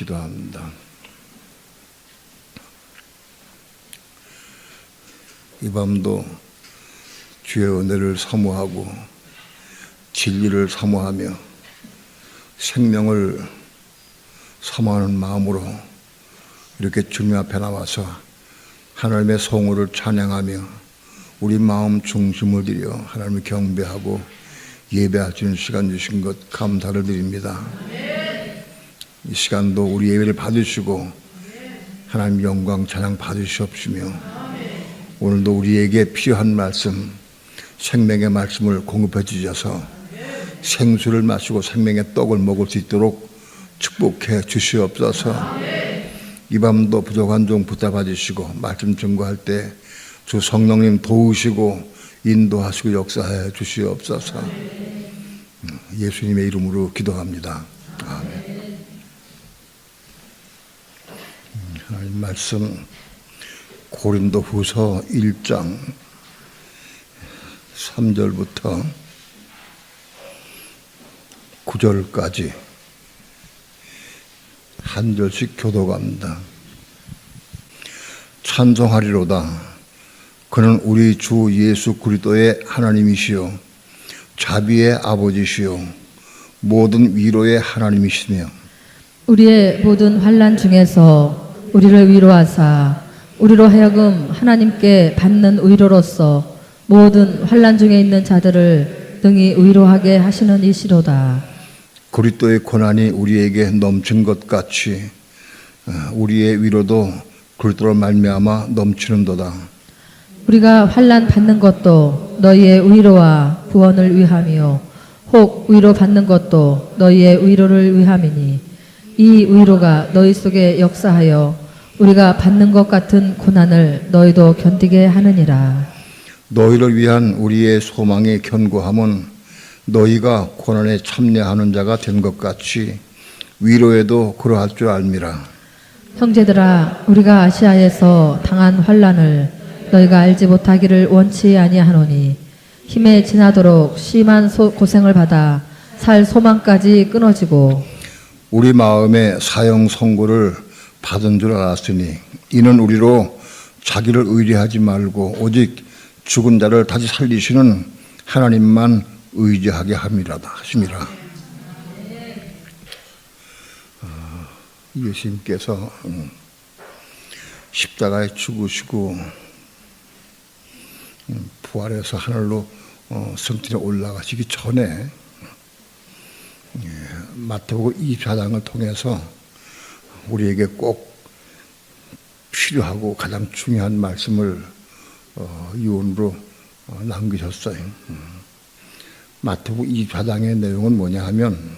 기도합니다. 이 밤도 주의 은혜를 사모하고 진리를 사모하며 생명을 사모하는 마음으로 이렇게 주님 앞에 나와서 하나님의 성호를 찬양하며 우리 마음 중심을 들여 하나님을 경배하고 예배할 수 있는 시간 주신 것 감사를 드립니다. 이 시간도 우리 예배를 받으시고 하나님 영광 찬양 받으시옵시며 오늘도 우리에게 필요한 말씀, 생명의 말씀을 공급해 주셔서 생수를 마시고 생명의 떡을 먹을 수 있도록 축복해 주시옵소서. 이 밤도 부족한 종 붙잡아 주시고 말씀 증거할 때 주 성령님 도우시고 인도하시고 역사해 주시옵소서. 예수님의 이름으로 기도합니다. 아멘. 하나님 말씀 고린도후서 1장 3절부터 9절까지 한 절씩 교독합니다. 찬송하리로다. 그는 우리 주 예수 그리스도의 하나님이시요 자비의 아버지시요 모든 위로의 하나님이시며 우리의 모든 환난 중에서 우리를 위로하사 우리로 하여금 하나님께 받는 위로로서 모든 환난 중에 있는 자들을 등이 위로하게 하시는 이시로다. 그리스도의 고난이 우리에게 넘친 것 같이 우리의 위로도 그리스도로 말미암아 넘치는도다. 우리가 환난 받는 것도 너희의 위로와 구원을 위함이요 혹 위로 받는 것도 너희의 위로를 위함이니 이 위로가 너희 속에 역사하여 우리가 받는 것 같은 고난을 너희도 견디게 하느니라. 너희를 위한 우리의 소망의 견고함은 너희가 고난에 참여하는 자가 된 것 같이 위로에도 그러할 줄 알미라. 형제들아, 우리가 아시아에서 당한 환난을 너희가 알지 못하기를 원치 아니하노니 힘에 지나도록 심한 고생을 받아 살 소망까지 끊어지고 우리 마음에 사형 선고를 받은 줄 알았으니 이는 우리로 자기를 의뢰하지 말고 오직 죽은 자를 다시 살리시는 하나님만 의지하게 하심이라. 예수님께서 십자가에 죽으시고 부활해서 하늘로 성전에 올라가시기 전에 마태복음 24장을 통해서 우리에게 꼭 필요하고 가장 중요한 말씀을 유언으로 남기셨어요. 마태복음 24장의 내용은 뭐냐 하면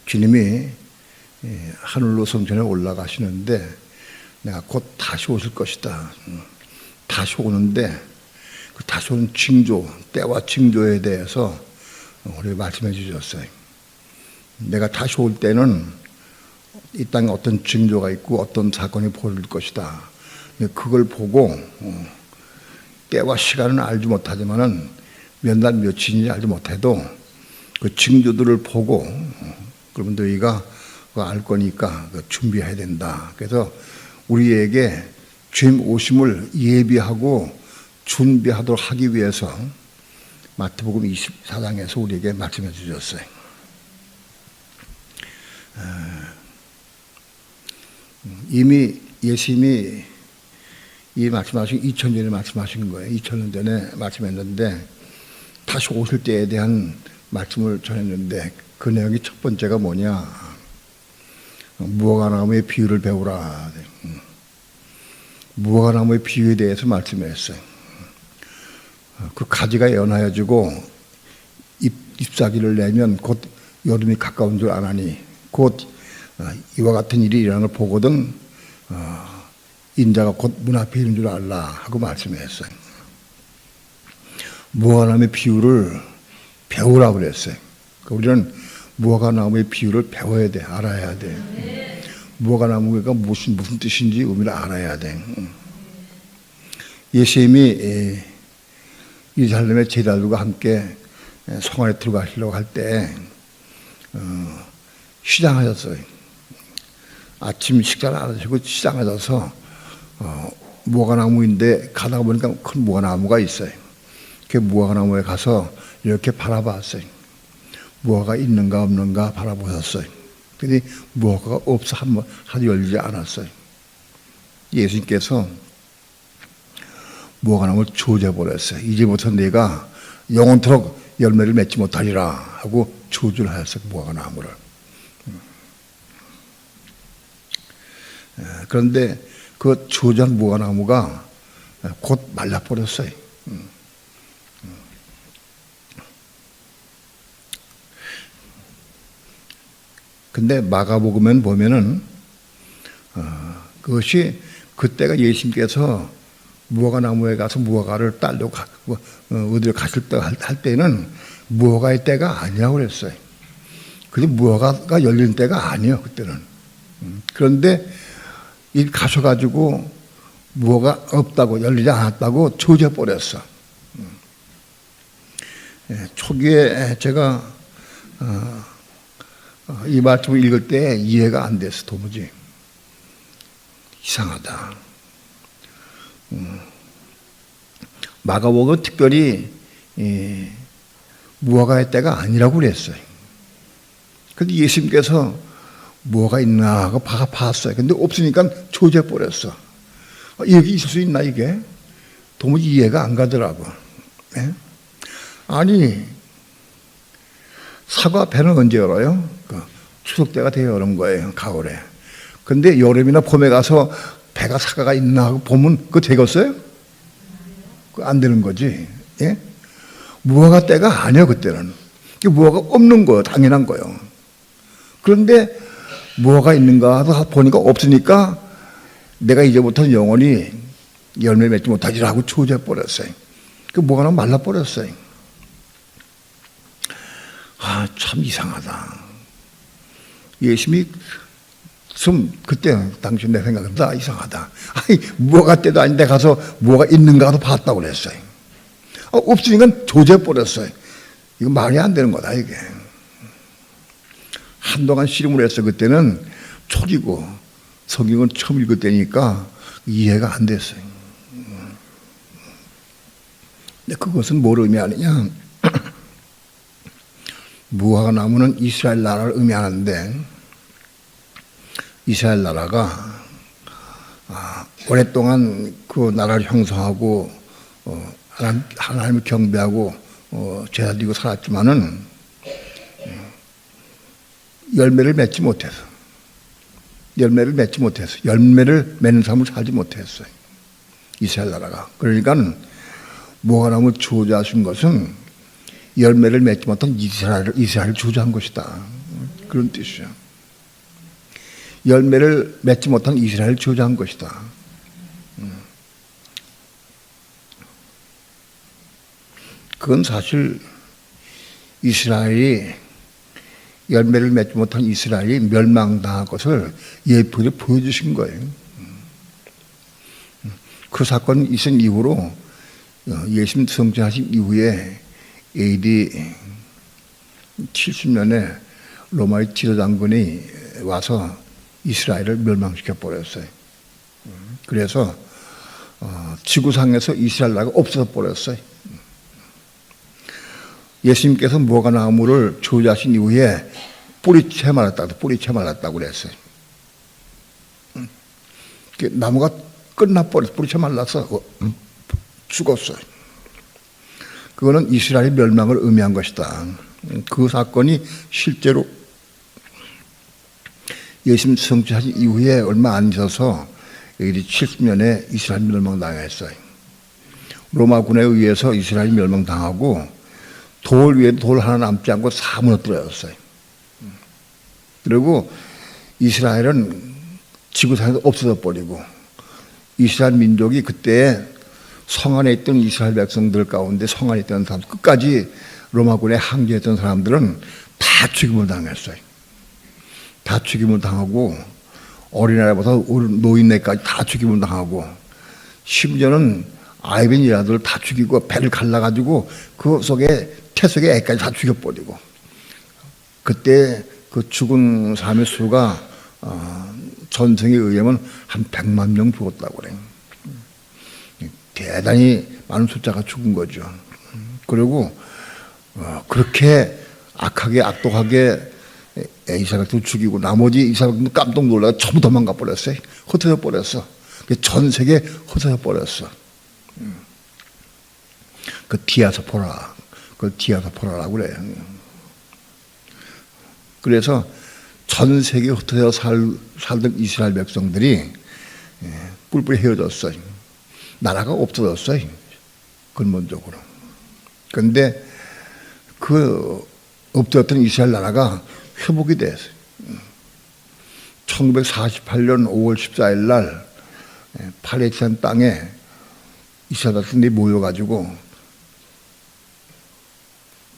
주님이 하늘로 성전에 올라가시는데 내가 곧 다시 오실 것이다. 다시 오는데 그 다시 오는 징조, 때와 징조에 대해서 우리 말씀해 주셨어요. 내가 다시 올 때는 이 땅에 어떤 징조가 있고 어떤 사건이 벌어질 것이다. 그걸 보고 때와 시간은 알지 못하지만은 몇 날 며칠인지 알지 못해도 그 징조들을 보고 그러면 너희가 그거 알 거니까 준비해야 된다. 그래서 우리에게 주님 오심을 예비하고 준비하도록 하기 위해서 마태복음 24장에서 우리에게 말씀해 주셨어요. 이미 예수님이 이 말씀하신 2000년 전에 말씀하신 거예요. 2000년 전에 말씀했는데 다시 오실 때에 대한 말씀을 전했는데 그 내용이 첫 번째가 뭐냐? 무화과나무의 비유를 배우라. 무화과나무의 비유에 대해서 말씀했어요. 그 가지가 연하여지고 잎사귀를 내면 곧 여름이 가까운 줄 아나니 곧 이와 같은 일이 일어나는 걸 보거든 인자가 곧 문 앞에 있는 줄 알라 하고 말씀했어요. 무화과나무의 비유를 배우라고 그랬어요. 우리는 무화과나무의 비유를 배워야 돼. 알아야 돼. 무화과나무가 무슨 뜻인지 의미를 알아야 돼. 예수님이 예루살렘의 제자들과 함께 성 안에 들어가시려고 할 때 시장하셨어요. 아침 식사를 안 하시고 시장에 가서 무화과나무인데 가다가 보니까 큰 무화과나무가 있어요. 그 무화과나무에 가서 이렇게 바라봤어요. 무화과가 있는가 없는가 바라보셨어요. 근데 무화과가 없어 하도 열리지 않았어요. 예수님께서 무화과나무를 조져버렸어요. 이제부터 내가 영원토록 열매를 맺지 못하리라 하고 조주를 하였어요. 무화과나무를. 그런데 그 조주한 무화과나무가 곧 말라버렸어요. 근데 마가복음에 보면은 그것이 그때가 예수님께서 무화과나무에 가서 무화과를 따려고 어디로 가실 때 할 때는 무화과의 때가 아니라고 그랬어요. 근데 무화과가 열리는 때가 아니에요, 그때는. 그런데 이 가셔가지고 무화과 없다고 열리지 않았다고 조져버렸어. 초기에 제가 이 말씀을 읽을 때 이해가 안 됐어, 도무지. 이상하다. 마가복음은 특별히 무화과의 때가 아니라고 그랬어요. 근데 예수님께서 무화과 있나 하고 봤어요. 근데 없으니까 조져버렸어. 여기 있을 수 있나 이게? 도무지 이해가 안 가더라고. 네? 아니 사과 배는 언제 열어요? 추석 때가 되어 여는 거예요, 가을에. 근데 여름이나 봄에 가서 배가 사과가 있나 하고 보면 그거 되겠어요? 안 되는 거지. 예? 무화과 때가 아니야 그때는. 무화과 없는 거예요, 당연한 거예요. 그런데 무화과 있는가 하다 보니까 없으니까 내가 이제부터는 영원히 열매 맺지 못하리라 하고 조져버렸어요. 그 무화과는 말라버렸어요. 아, 참 이상하다. 예수님이 그때 당시 내 생각은 다 이상하다. 아니 무화과 때도 아닌데 가서 무화과 있는가 하도 봤다고 그랬어요. 없으니까 조져버렸어요. 이거 말이 안 되는 거다 이게. 한동안 씨름을 했어. 그때는 초기고 성경은 처음 읽을 때니까 이해가 안 됐어요. 근데 그것은 뭘 의미하느냐? 무화과 나무는 이스라엘 나라를 의미하는데 이스라엘 나라가 오랫동안 그 나라를 형성하고 하나님을 경배하고 제사 드리고 살았지만은 열매를 맺지 못해서 열매를 맺는 삶을 살지 못했어요. 이스라엘 나라가. 그러니까 무화과나무를 저주하신 것은 열매를 맺지 못한 이스라엘을 저주한 것이다. 그런 뜻이죠. 열매를 맺지 못한 이스라엘을 저주한 것이다. 그건 사실 이스라엘이 열매를 맺지 못한 이스라엘이 멸망당할 것을 예표로 보여주신 거예요. 그 사건이 있은 이후로 예수님 성취하신 이후에 AD 70년에 로마의 지도 장군이 와서 이스라엘을 멸망시켜 버렸어요. 그래서 지구상에서 이스라엘 나라가 없어져 버렸어요. 예수님께서 무화과나무를 저주하신 이후에 뿌리채 말랐다고 그랬어요. 나무가 끝나버려서 뿌리채 말라서 죽었어요. 그거는 이스라엘의 멸망을 의미한 것이다. 그 사건이 실제로 예수님 성취하신 이후에 얼마 안 있어서 70년에 이스라엘 멸망당했어요. 로마군에 의해서 이스라엘이 멸망당하고 돌 위에 돌 하나 남지 않고 다 무너뜨렸어요. 그리고 이스라엘은 지구상에서 없어져 버리고 이스라엘 민족이 그때 성 안에 있던 이스라엘 백성들 가운데 성 안에 있던 사람 끝까지 로마군에 항제했던 사람들은 다 죽임을 당했어요. 다 죽임을 당하고 어린아이부터 노인네까지 다 죽임을 당하고 심지어는 아이벤 아들 다 죽이고 배를 갈라가지고 그 속에 태석의 애까지 다 죽여버리고 그때 그 죽은 사람의 수가 전생에 의하면 한 100만 명 죽었다고 그래요. 대단히 많은 숫자가 죽은 거죠. 그리고 그렇게 악하게 악독하게 이사벨도 죽이고 나머지 이사벨도 깜짝 놀라서 전부 도망가 버렸어요. 흩어져 버렸어. 전 세계에 흩어져 버렸어. 그 디아스포라, 그걸 디아스포라라고 그래요. 그래서 전 세계에 흩어져 살던 이스라엘 백성들이 뿔뿔이 헤어졌어요. 나라가 없어졌어요. 근본적으로. 그런데 그 없어졌던 이스라엘 나라가 회복이 됐어요. 1948년 5월 14일 날 팔레스타인 땅에 이스라엘 백성들이 모여가지고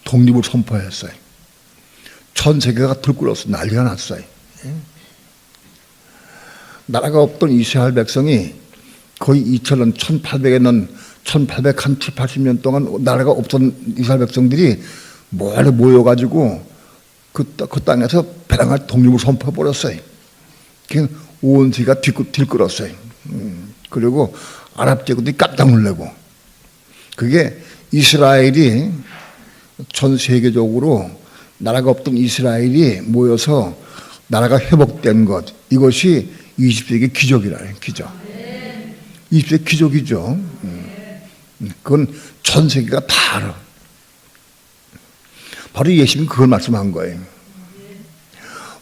독립을 선포했어요. 전 세계가 들끓었어. 난리가 났어요. 나라가 없던 이스라엘 백성이 거의 2000년, 1800에는 1800한 7, 80년 동안 나라가 없던 이스라엘 백성들이 모여가지고 그 땅에서 배랑할 독립을 선포해버렸어요. 온 세계가 들끓었어요. 그리고 아랍 제국들이 깜짝 놀라고. 그게 이스라엘이 전 세계적으로 나라가 없던 이스라엘이 모여서 나라가 회복된 것, 이것이 20세기 기적이라는 기적. 20세기 기적이죠. 그건 전 세계가 다 알아. 바로 예수님이 그걸 말씀한 거예요.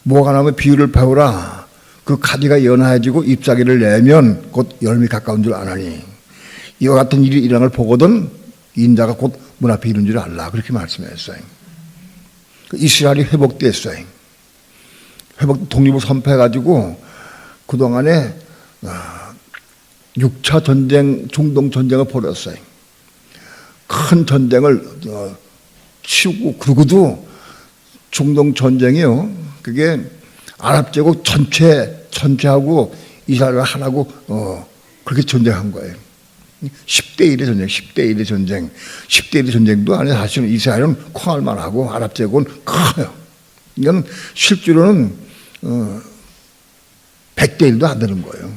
무화과나무 비유를 배우라. 그 가지가 연해지고 잎사귀를 내면 곧 열매 가까운 줄 아나니 이와 같은 일이 일어날 보거든 인자가 곧 문 앞에 이른 줄 알라. 그렇게 말씀했어요. 이스라엘이 회복됐어요. 독립을 선포해가지고 그동안에 6차 전쟁, 중동 전쟁을 벌였어요. 큰 전쟁을 치우고, 그러고도 중동 전쟁이요. 그게 아랍 제국 전체하고 이스라엘 하나고, 그렇게 전쟁한 거예요. 10대 1의 전쟁, 10대 1의 전쟁. 10대 1의 전쟁도 아니라 사실은 이스라엘은 콩알만 하고 아랍 제국은 커요. 이건 실제로는 100대 1도 안 되는 거예요.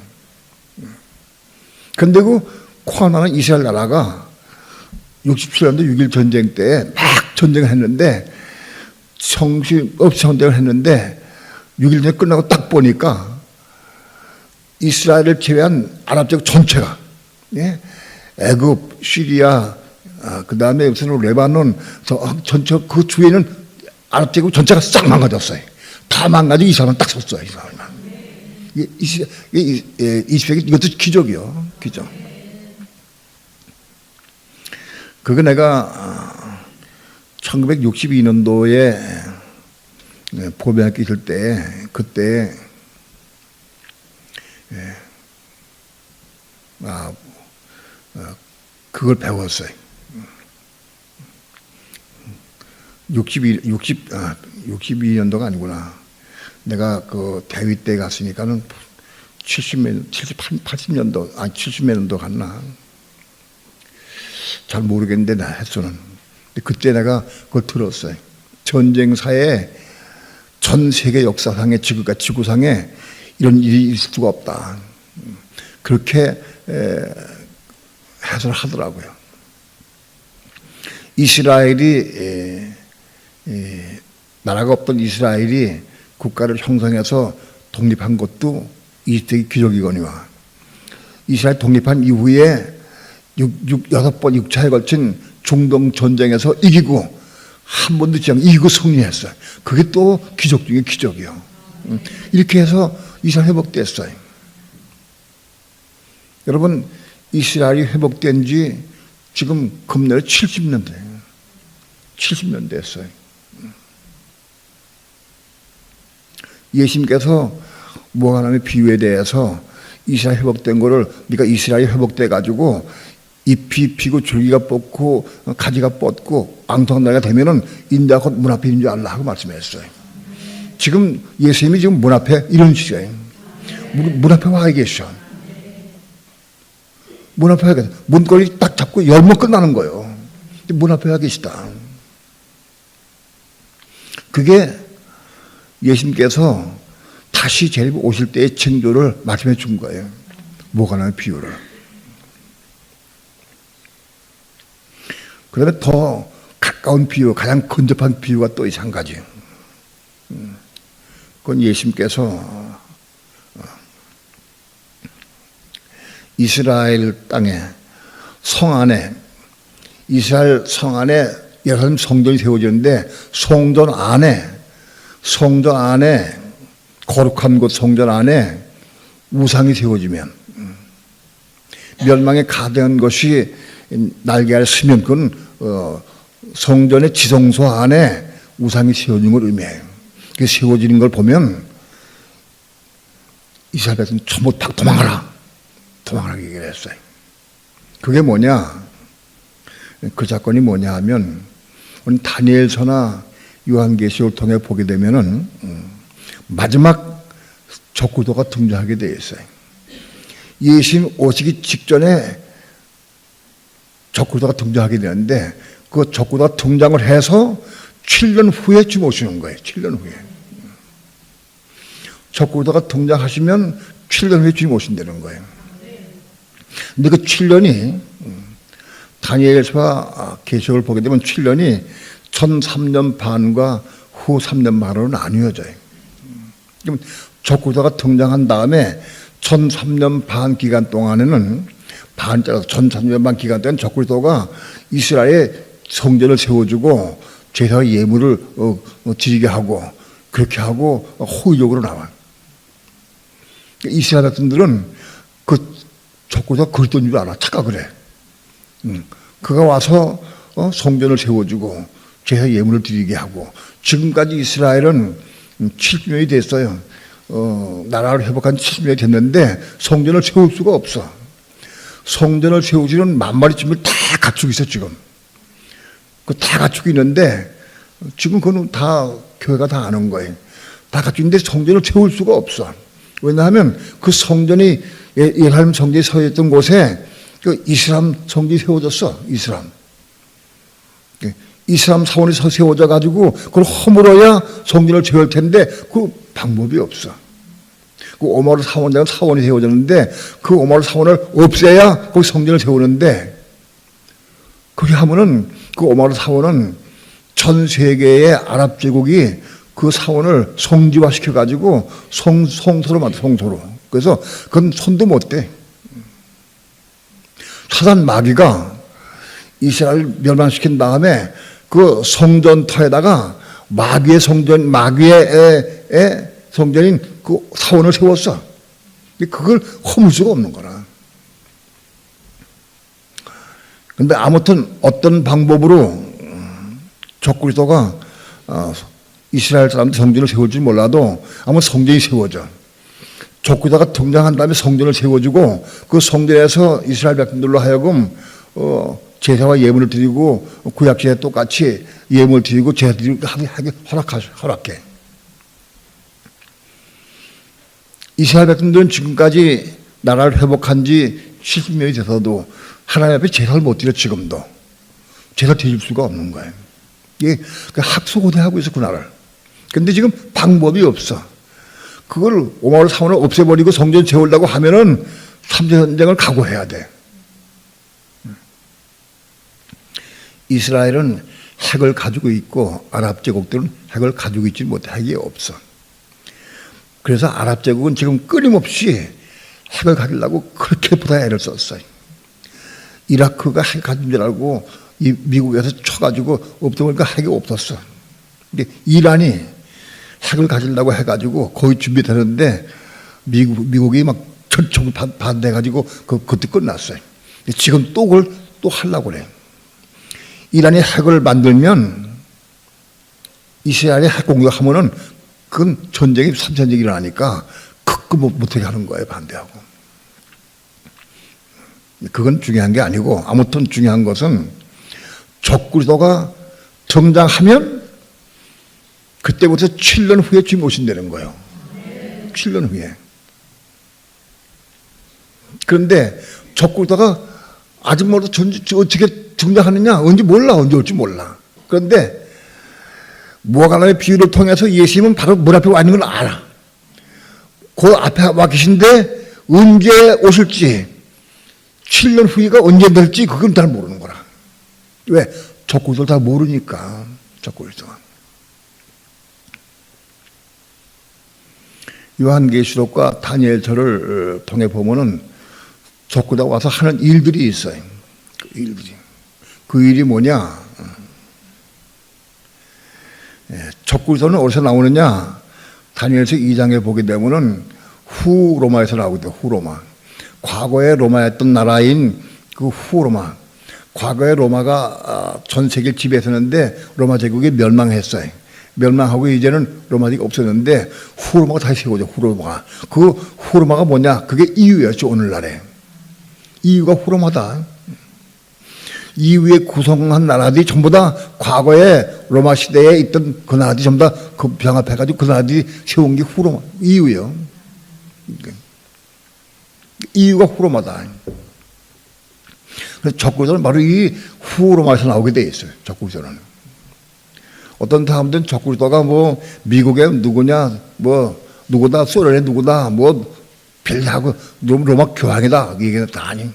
근데 그 콩알만한 이스라엘 나라가 67년도 6.1 전쟁 때 막 전쟁을 했는데 정신없이 전쟁을 했는데 6.1 전쟁 끝나고 딱 보니까 이스라엘을 제외한 아랍 제국 전체가 애굽, 시리아, 그 다음에 무슨 레바논 전체 그 주위에는 아랍 제국 전체가 싹 망가졌어요. 다 망가지고 이스라엘만 딱 섰어요. 이스라엘만. 20세기 이것도 기적이요. 기적. 그거 내가 1962년도에 보병학교 있을 때 그때 그걸 배웠어요. 62년도가 아니구나. 내가 그 대위 때 갔으니까는 80년도, 아니 70년도 갔나. 잘 모르겠는데 나 횟수는. 그때 내가 그걸 들었어요. 전쟁사에 전 세계 역사상에 지구상에 이런 일이 있을 수가 없다. 그렇게 해설을 하더라고요. 이스라엘이 나라가 없던 이스라엘이 국가를 형성해서 독립한 것도 20세기 기적이거니와 이스라엘 독립한 이후에 6번 6차에 걸친 중동 전쟁에서 이기고 한 번도 지지 않고 이기고 승리했어요. 그게 또 기적 중에 기적이요. 이렇게 해서 이스라엘 회복됐어요. 여러분 이스라엘이 회복된 지 지금 금년에 70년 됐어요. 예수님께서 무화과나무 비유에 대해서 이스라엘 회복된 거를 네가 이스라엘이 회복돼 가지고 잎이 피고 줄기가 뻗고 가지가 뻗고 앙통한 날가 되면은 인자가 곧 문 앞에 있는 줄 알라 하고 말씀했어요. 지금 예수님이 지금 문 앞에 이런 시간이에요. 문 앞에 와 계셔. 문 앞에 와 계셔. 문고리 딱 잡고 열면 끝나는 거예요. 문 앞에 와 계시다. 그게 예수님께서 다시 재림이 오실 때의 징조를 말씀해 준 거예요. 무관한 비유를. 그 다음에 더 가까운 비유, 가장 근접한 비유가 또 있어 한 가지. 그건 예수님께서 이스라엘 땅에 성 안에, 이스라엘 성 안에 예루살렘 성전이 세워지는데 성전 안에 거룩한 곳 성전 안에 우상이 세워지면, 멸망에 가득한 것이 날개 아래 쓰면 그건 성전의 지성소 안에 우상이 세워진 걸 의미해요. 그 세워지는 걸 보면 이스라엘 백성 전부 다 도망가라 얘기를 했어요. 그게 뭐냐? 그 사건이 뭐냐 하면 오늘 다니엘서나 요한계시록을 통해 보게 되면은 마지막 적그리스도가 등장하게 되어 있어요. 예수님 오시기 직전에 적그리스도가 등장하게 되는데 그 적그리스도가 등장을 해서 7년 후에 지금 오시는 거예요. 7년 후에. 적그리스도가 등장하시면 7년 후에 주님 오신다는 거예요. 근데 그 7년이 다니엘서와 계시록을 보게 되면 7년이 1003년 반과 후 3년 반으로 나뉘어져요. 그럼 적그리스도가 등장한 다음에 1003년 반 기간 동안에는 반자라서 1003년 반 기간 동안 적그리스도가 이스라엘에 성전을 세워주고 제사 예물을 드리게 하고 그렇게 하고 호의적으로 나와요. 이스라엘 백성들은 그 적그리스도가 그리스도인 줄 알아. 착각을 해. 그가 와서 성전을 세워주고 제사 예물을 드리게 하고, 지금까지 이스라엘은 70년이 됐어요. 나라를 회복한 70년이 됐는데 성전을 세울 수가 없어. 성전을 세우지는 만마리 짐을 다 갖추고 있어 지금. 그 다 갖추고 있는데 지금 그건 다 교회가 다 아는 거예요. 다 갖추고 있는데 성전을 세울 수가 없어. 왜냐하면 그 성전이 예루살렘 성전이 서있던 곳에 그 이슬람 성전이 세워졌어. 이슬람 사원이 세워져 가지고 그걸 허물어야 성전을 세울 텐데 그 방법이 없어. 그 오마르 사원장은 사원이 세워졌는데 그 오마르 사원을 없애야 거기 성전을 세우는데, 그렇게 하면은 그 오마르 사원은 전 세계의 아랍 제국이 그 사원을 성지화 시켜가지고 성소로 만들어, 성소로. 그래서 그건 손도 못 대. 사단 마귀가 이스라엘 멸망시킨 다음에 그 성전터에다가 마귀의 성전인 그 사원을 세웠어. 그걸 허물 수가 없는 거라. 근데 아무튼 어떤 방법으로 적그리스도가 이스라엘 사람들 성전을 세울지 몰라도 아무 성전이 세워져. 적그리스도가 등장한 다음에 성전을 세워주고 그 성전에서 이스라엘 백성들로 하여금 제사와 예물을 드리고 구약시대에 똑같이 예물을 드리고 제사 드리고 하게 허락해. 이스라엘 백성들은 지금까지 나라를 회복한 지 70년이 돼서도 하나님 앞에 제사를 못 드려. 지금도 제사 드릴 수가 없는 거예요. 이게 학수고대하고 있어 그 나라를. 근데 지금 방법이 없어. 그걸 오마르 사원을 없애버리고 성전 세우려고 하면은 3차 전쟁을 각오해야 돼. 이스라엘은 핵을 가지고 있고 아랍 제국들은 핵을 가지고 있지 못해. 핵이 없어. 그래서 아랍 제국은 지금 끊임없이 핵을 가지려고 그렇게 보다 애를 썼어요. 이라크가 핵 가진 줄 알고 미국에서 쳐가지고 없다 보니까 핵이 없었어. 근데 이란이 핵을 가지려고 해가지고 거의 준비되는데 미국이 막 철청 반대해가지고 그때 끝났어요. 지금 또 그걸 또 하려고 그래. 이란이 핵을 만들면 이스라엘이 핵 공격하면은 그건 전쟁이 3차 전쟁이 일어나니까 그거 못하게 하는 거예요. 반대하고. 그건 중요한 게 아니고, 아무튼 중요한 것은 적그리스도가 등장하면 그때부터 7년 후에 주님 오신다는 거예요. 7년 후에. 그런데 적그리스도가 아직 몰라도 어떻게 등장하느냐, 언제 올지 몰라. 그런데 무화과나무의 비유를 통해서 예수님은 바로 문 앞에 와 있는 걸 알아. 그 앞에 와 계신데 언제 오실지 7년 후가 언제 될지 그건 잘 모르는 거라. 왜? 적그리스도를 다 모르니까. 적그리스도가. 요한계시록과 다니엘서를 통해 보면은 적그리스도가 와서 하는 일들이 있어요. 그 일들이. 그 일이 뭐냐? 적그리스도는 어디서 나오느냐? 다니엘서 2장에 보게 되면은 후로마에서 나오거든요. 후로마. 과거에 로마였던 나라인 그 후로마. 과거에 로마가 전 세계를 지배했었는데 로마 제국이 멸망했어요. 멸망하고 이제는 로마 제국이 없었는데 후로마가 다시 세워져. 후로마가. 그 후로마가 뭐냐? 그게 이유였죠. 오늘날에. 이유가 후로마다. 이후에 구성한 나라들이 전부 다 과거에 로마 시대에 있던 그 나라들이 전부 다 그 병합해가지고 그 나라들이 세운 게 후로마. 이유예요. 이유가 후로마다. 그래서 적그리스도는 바로 이 후로마에서 나오게 돼 있어요. 적그리스도는. 어떤 사람들은 적그리스도가 뭐 미국의 누구냐, 뭐 누구다, 소련의 누구다, 뭐 별하고 로마 교황이다 이게 다 아니.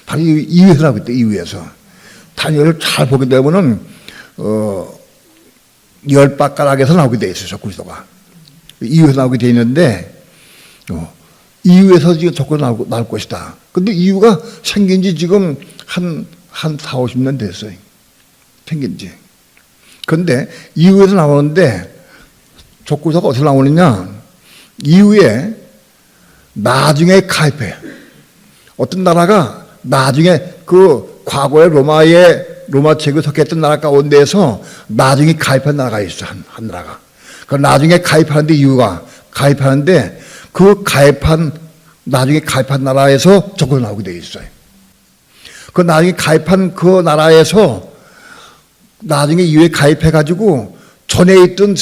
바로 이유에서 나오기 때문에 이유에서. 다니엘을 잘 보게 되면은 열 바가락에서 나오게 돼 있어요. 적그리스도가. 이유에서 나오게 돼 있는데 이유에서 지금 적그리스도 나올 것이다. 근데 이유가 생긴 지 지금 한 4, 50년 됐어요. 생긴 지. 근데 이유에서 나오는데 적그리스도가 어디서 나오느냐? 이유에 나중에 가입해. 어떤 나라가 나중에 그 과거에 로마 제국에 속했던 나라 가운데에서 나중에 가입한 나라가 있어. 한 나라가. 그 나중에 가입하는데 이유가 가입하는데 그 나중에 가입한 나라에서 적그리스도 나오게 돼 있어요. 그 나중에 가입한 그 나라에서 나중에 이후에 가입해가지고 전에 있던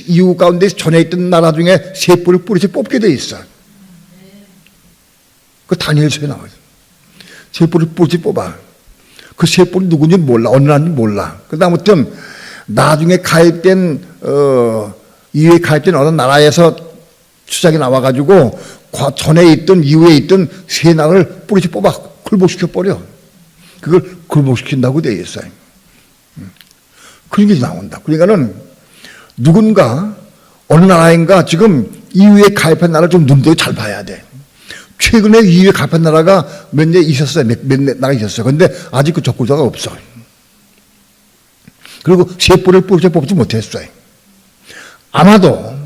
이후 가운데 전에 있던 나라 중에 세 뿔을 뿌리씩 뽑게 돼 있어. 그 다니엘서에 나와요. 세 뿔을 뿌리씩 뽑아. 그 세 뿔이 누군지 몰라. 어느 나라인지 몰라. 그런데 아무튼 나중에 가입된 이후에 가입된 어느 나라에서 추적이 나와가지고 전에 있던 이후에 있던 세 나라를 뿌리씩 뽑아 굴복시켜 버려. 그걸 굴복시킨다고 되어 있어요. 그런 게 나온다. 그러니까는 누군가 어느 나라인가 지금 이후에 가입한 나라를 좀 눈대고 잘 봐야 돼. 최근에 이후에 가입한 나라가 몇 년 있었어요. 몇 나라 있었어요. 그런데 아직 그 적그리스도가 없어. 그리고 세 뿔을 뿌리씩 뽑지 못했어요. 아마도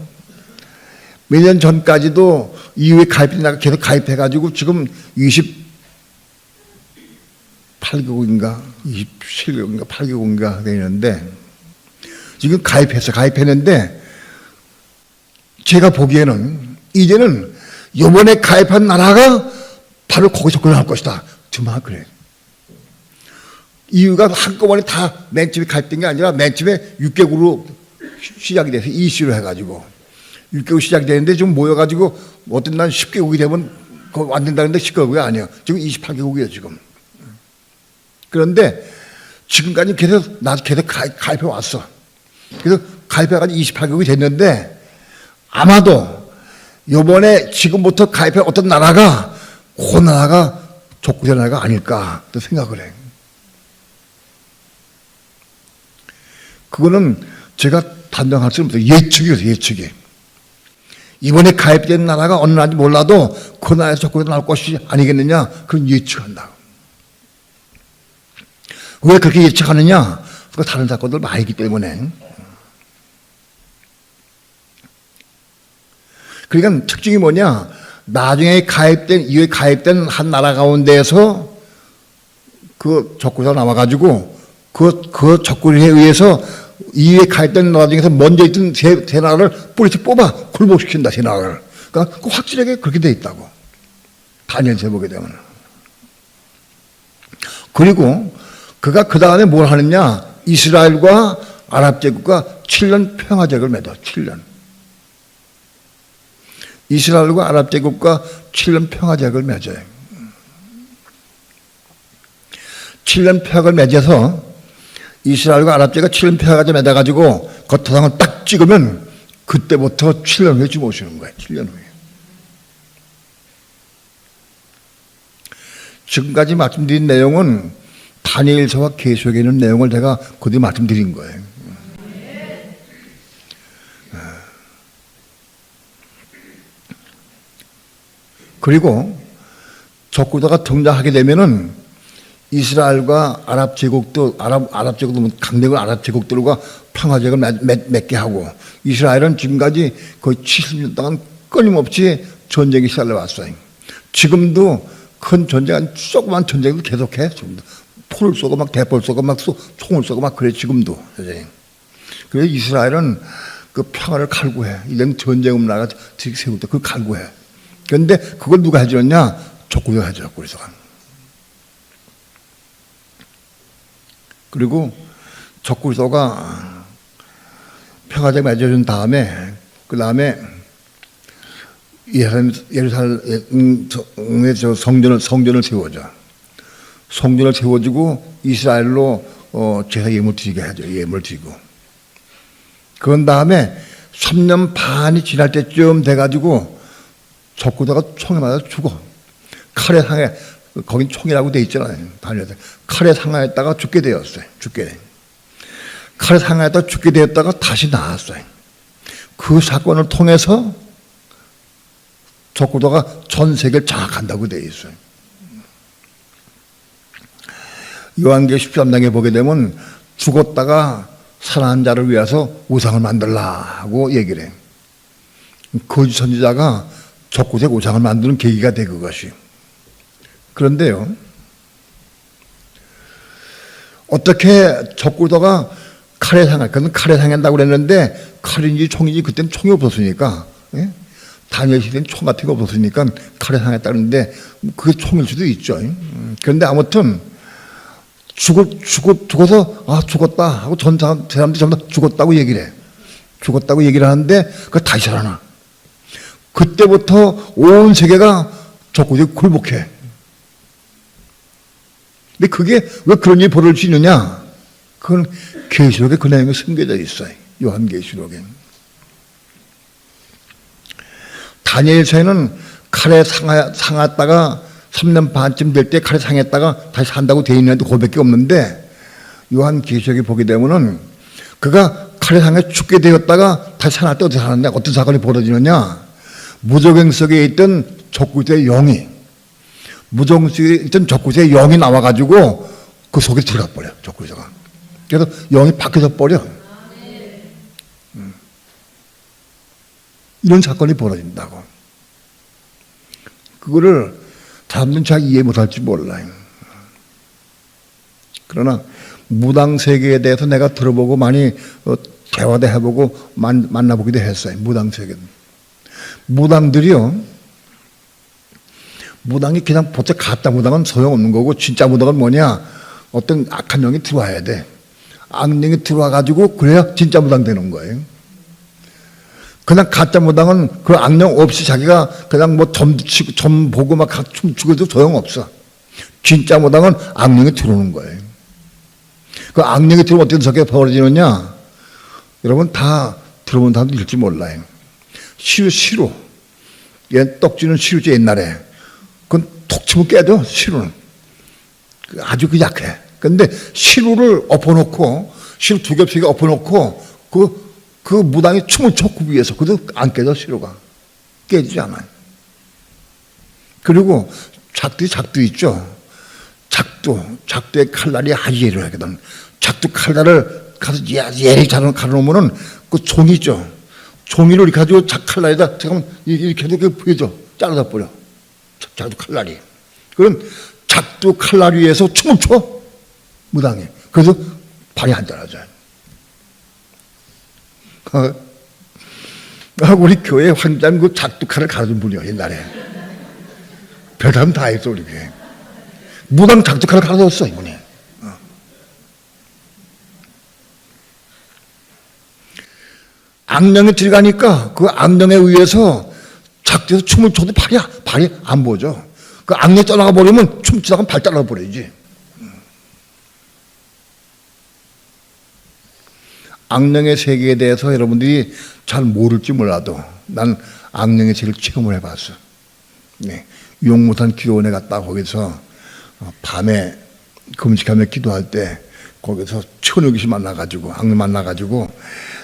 몇 년 전까지도 이후에 가입된 나라가 계속 가입해가지고 지금 28개국인가 27개국인가 8개국인가 되는데 지금 가입했는데 제가 보기에는 이제는 이번에 가입한 나라가 바로 거기서 나올 것이다. 정말 그래. 이유가 한꺼번에 다 맨 처음에 가입된 게 아니라 맨 처음에 6개국으로 시작이 돼서 이슈로 해가지고 6개국 시작이 되는데 지금 모여가지고 어떤 날 10개국이 되면 그거 안 된다는데 10개국이 아니에요. 지금 28개국이에요 지금. 그런데 지금까지 계속 가입해 왔어. 그래서 가입해가지고 28개국이 됐는데 아마도 요번에 지금부터 가입해 어떤 나라가 그 나라가 적그리스도 나라가 아닐까 또 생각을 해. 그거는 제가 단정할 수 없어요. 예측이에요. 예측이. 이번에 가입된 나라가 어느 나라인지 몰라도 그 나라에서 적그리스도 나올 것이 아니겠느냐 그런 예측한다. 왜 그렇게 예측하느냐? 그 다른 사건들 많이 있기 때문에. 그러니까 특징이 뭐냐? 나중에 이후에 가입된 한 나라 가운데에서 그 적그리스도가 나와가지고 그 적그리스도에 의해서 이후에 가입된 나라 중에서 먼저 있던 세 나라를 뿌리씩 뽑아 굴복시킨다. 세 나라를. 그러니까 확실하게 그렇게 돼 있다고. 다니엘서에 보게 되면. 그리고 그가 그 다음에 뭘 하느냐? 이스라엘과 아랍 제국과 7년 평화제를 맺어. 7년. 이스라엘과 아랍 제국과 7년 평화제를 맺어요. 7년 평화를 맺어서 이스라엘과 아랍 제국과 7년 평화제 맺어가지고 겉화상을 딱 찍으면 그때부터 7년 후에 지금 오시는 거예요. 7년 후에. 지금까지 말씀드린 내용은 다니엘서와 계시록에 있는 내용을 제가 그뒤 말씀드린 거예요. 그리고 적구도가 등장하게 되면은 이스라엘과 아랍 제국도 강대국 아랍 제국들과 평화제를 맺게 하고, 이스라엘은 지금까지 거의 70년 동안 끊임없이 전쟁이 시달려 왔어요. 지금도 큰 전쟁, 조그만 전쟁도 계속해. 지금도 포를 쏘고 막 대포를 쏘고 막 총을 쏘고 막 그래 지금도. 그래서 이스라엘은 그 평화를 갈구해. 이런 전쟁 문화가 세울 때 그걸 갈구해. 그런데 그걸 누가 해주느냐? 적구도가 해줬고 그래서. 그리고 적구도가 평화제 맺어준 다음에, 그 다음에 예루살렘에 성전을 세워줘. 성전을 세워주고 이스라엘로 제사 예물 드리게 하죠. 예물 드리고. 그런 다음에 3년 반이 지날 때쯤 돼가지고 적구도가 총에 맞아 죽어. 칼에 상해, 거긴 총이라고 돼 있잖아요. 칼에 상하였다가 죽게 되었어요. 죽게 돼. 칼에 상하였다가 죽게 되었다가 다시 나왔어요. 그 사건을 통해서 적구도가 전 세계를 장악한다고 돼 있어요. 요한계시 13장에 보게 되면 죽었다가 살아난 자를 위해서 우상을 만들라고 얘기를 해. 거짓 선지자가 적구도의 우상을 만드는 계기가 돼, 그것이. 그런데요, 어떻게 적구도가 칼에 상한다고 그랬는데, 칼인지 총인지 그때는 총이 없었으니까, 다니엘 시대는 총 같은 거 없었으니까 칼에 상했다는데, 그게 총일 수도 있죠. 그런데 아무튼 죽어서 죽었다 하고 전 사람들이 전부 다 죽었다고 얘기를 해. 죽었다고 얘기를 하는데 그거 다시 살아나. 그때부터 온 세계가 적구도에 굴복해. 근데 그게 왜 그런 일이 벌어지느냐? 그건 계시록에 그 내용이 숨겨져 있어요. 요한계시록에. 다니엘서에는 칼에 상했다가 3년 반쯤 될 때 칼에 상했다가 다시 산다고 되어 있는데 그거밖에 없는데, 요한계시록에 보게 되면은 그가 칼에 상해 죽게 되었다가 다시 살아날 때 어떻게 살았냐? 어떤 사건이 벌어지느냐? 무저갱 속에 있던 적구도의 영이, 무저갱 속에 있던 적구도의 영이 나와가지고 그 속에 들어가 버려, 적구도가. 그래서 영이 바뀌어져 버려. 이런 사건이 벌어진다고. 그거를 사람들은 잘 이해 못할지 몰라요. 그러나 무당 세계에 대해서 내가 들어보고 많이 대화도 해보고 만나보기도 했어요. 무당 세계는. 무당들이요, 무당이 그냥 보통 가짜 무당은 소용없는 거고, 진짜 무당은 뭐냐? 어떤 악한 영이 들어와야 돼. 악령이 들어와가지고 그래야 진짜 무당 되는 거예요. 그냥 가짜 무당은 그 악령 없이 자기가 그냥 뭐 점 보고 막 춤추고도 소용없어. 진짜 무당은 악령이 들어오는 거예요. 그 악령이 들어오면 어떻게 저게 벌어지느냐? 여러분 다 들어본 사람도 일지 몰라요. 시루. 얘 떡지는 시루지 옛날에. 그건 톡 치면 깨져, 시루는. 아주 약해. 근데 시루를 엎어놓고, 시루 2겹씩에 엎어놓고, 그 무당이 춤을 춰 그 위에서. 그래도 안 깨져, 시루가. 깨지지 않아요. 그리고 작두 있죠. 작두의 칼날이 아주 예리하거든. 작두 칼날을 가서 예리 잘 가려놓으면은 그 종이죠. 종이를 이렇게 가지고 칼날에다 잠깐 이렇게 보여줘. 잘라서 버려. 작두 칼날이. 그럼 작두 칼날 위에서 춤을 춰. 무당이. 그래서 발이 안 자라져요. 우리 교회 황장 그 작두 칼을 가르친 분이요, 옛날에. 별사람 다 했어, 우리 교회. 무당 작두 칼을 가르쳤어, 이분이. 악령이 들어가니까 그 악령에 의해서 작두에서 춤을 춰도 발이 안 보죠. 그 악령이 떠나가 버리면 춤추다가 발 잘라 버려야지. 악령의 세계에 대해서 여러분들이 잘 모를지 몰라도 난 악령의 세계를 체험을 해봤어. 네. 용무산 기도원에 갔다 거기서 밤에 금식하며 기도할 때 거기서 천여귀신 만나가지고 악령 만나가지고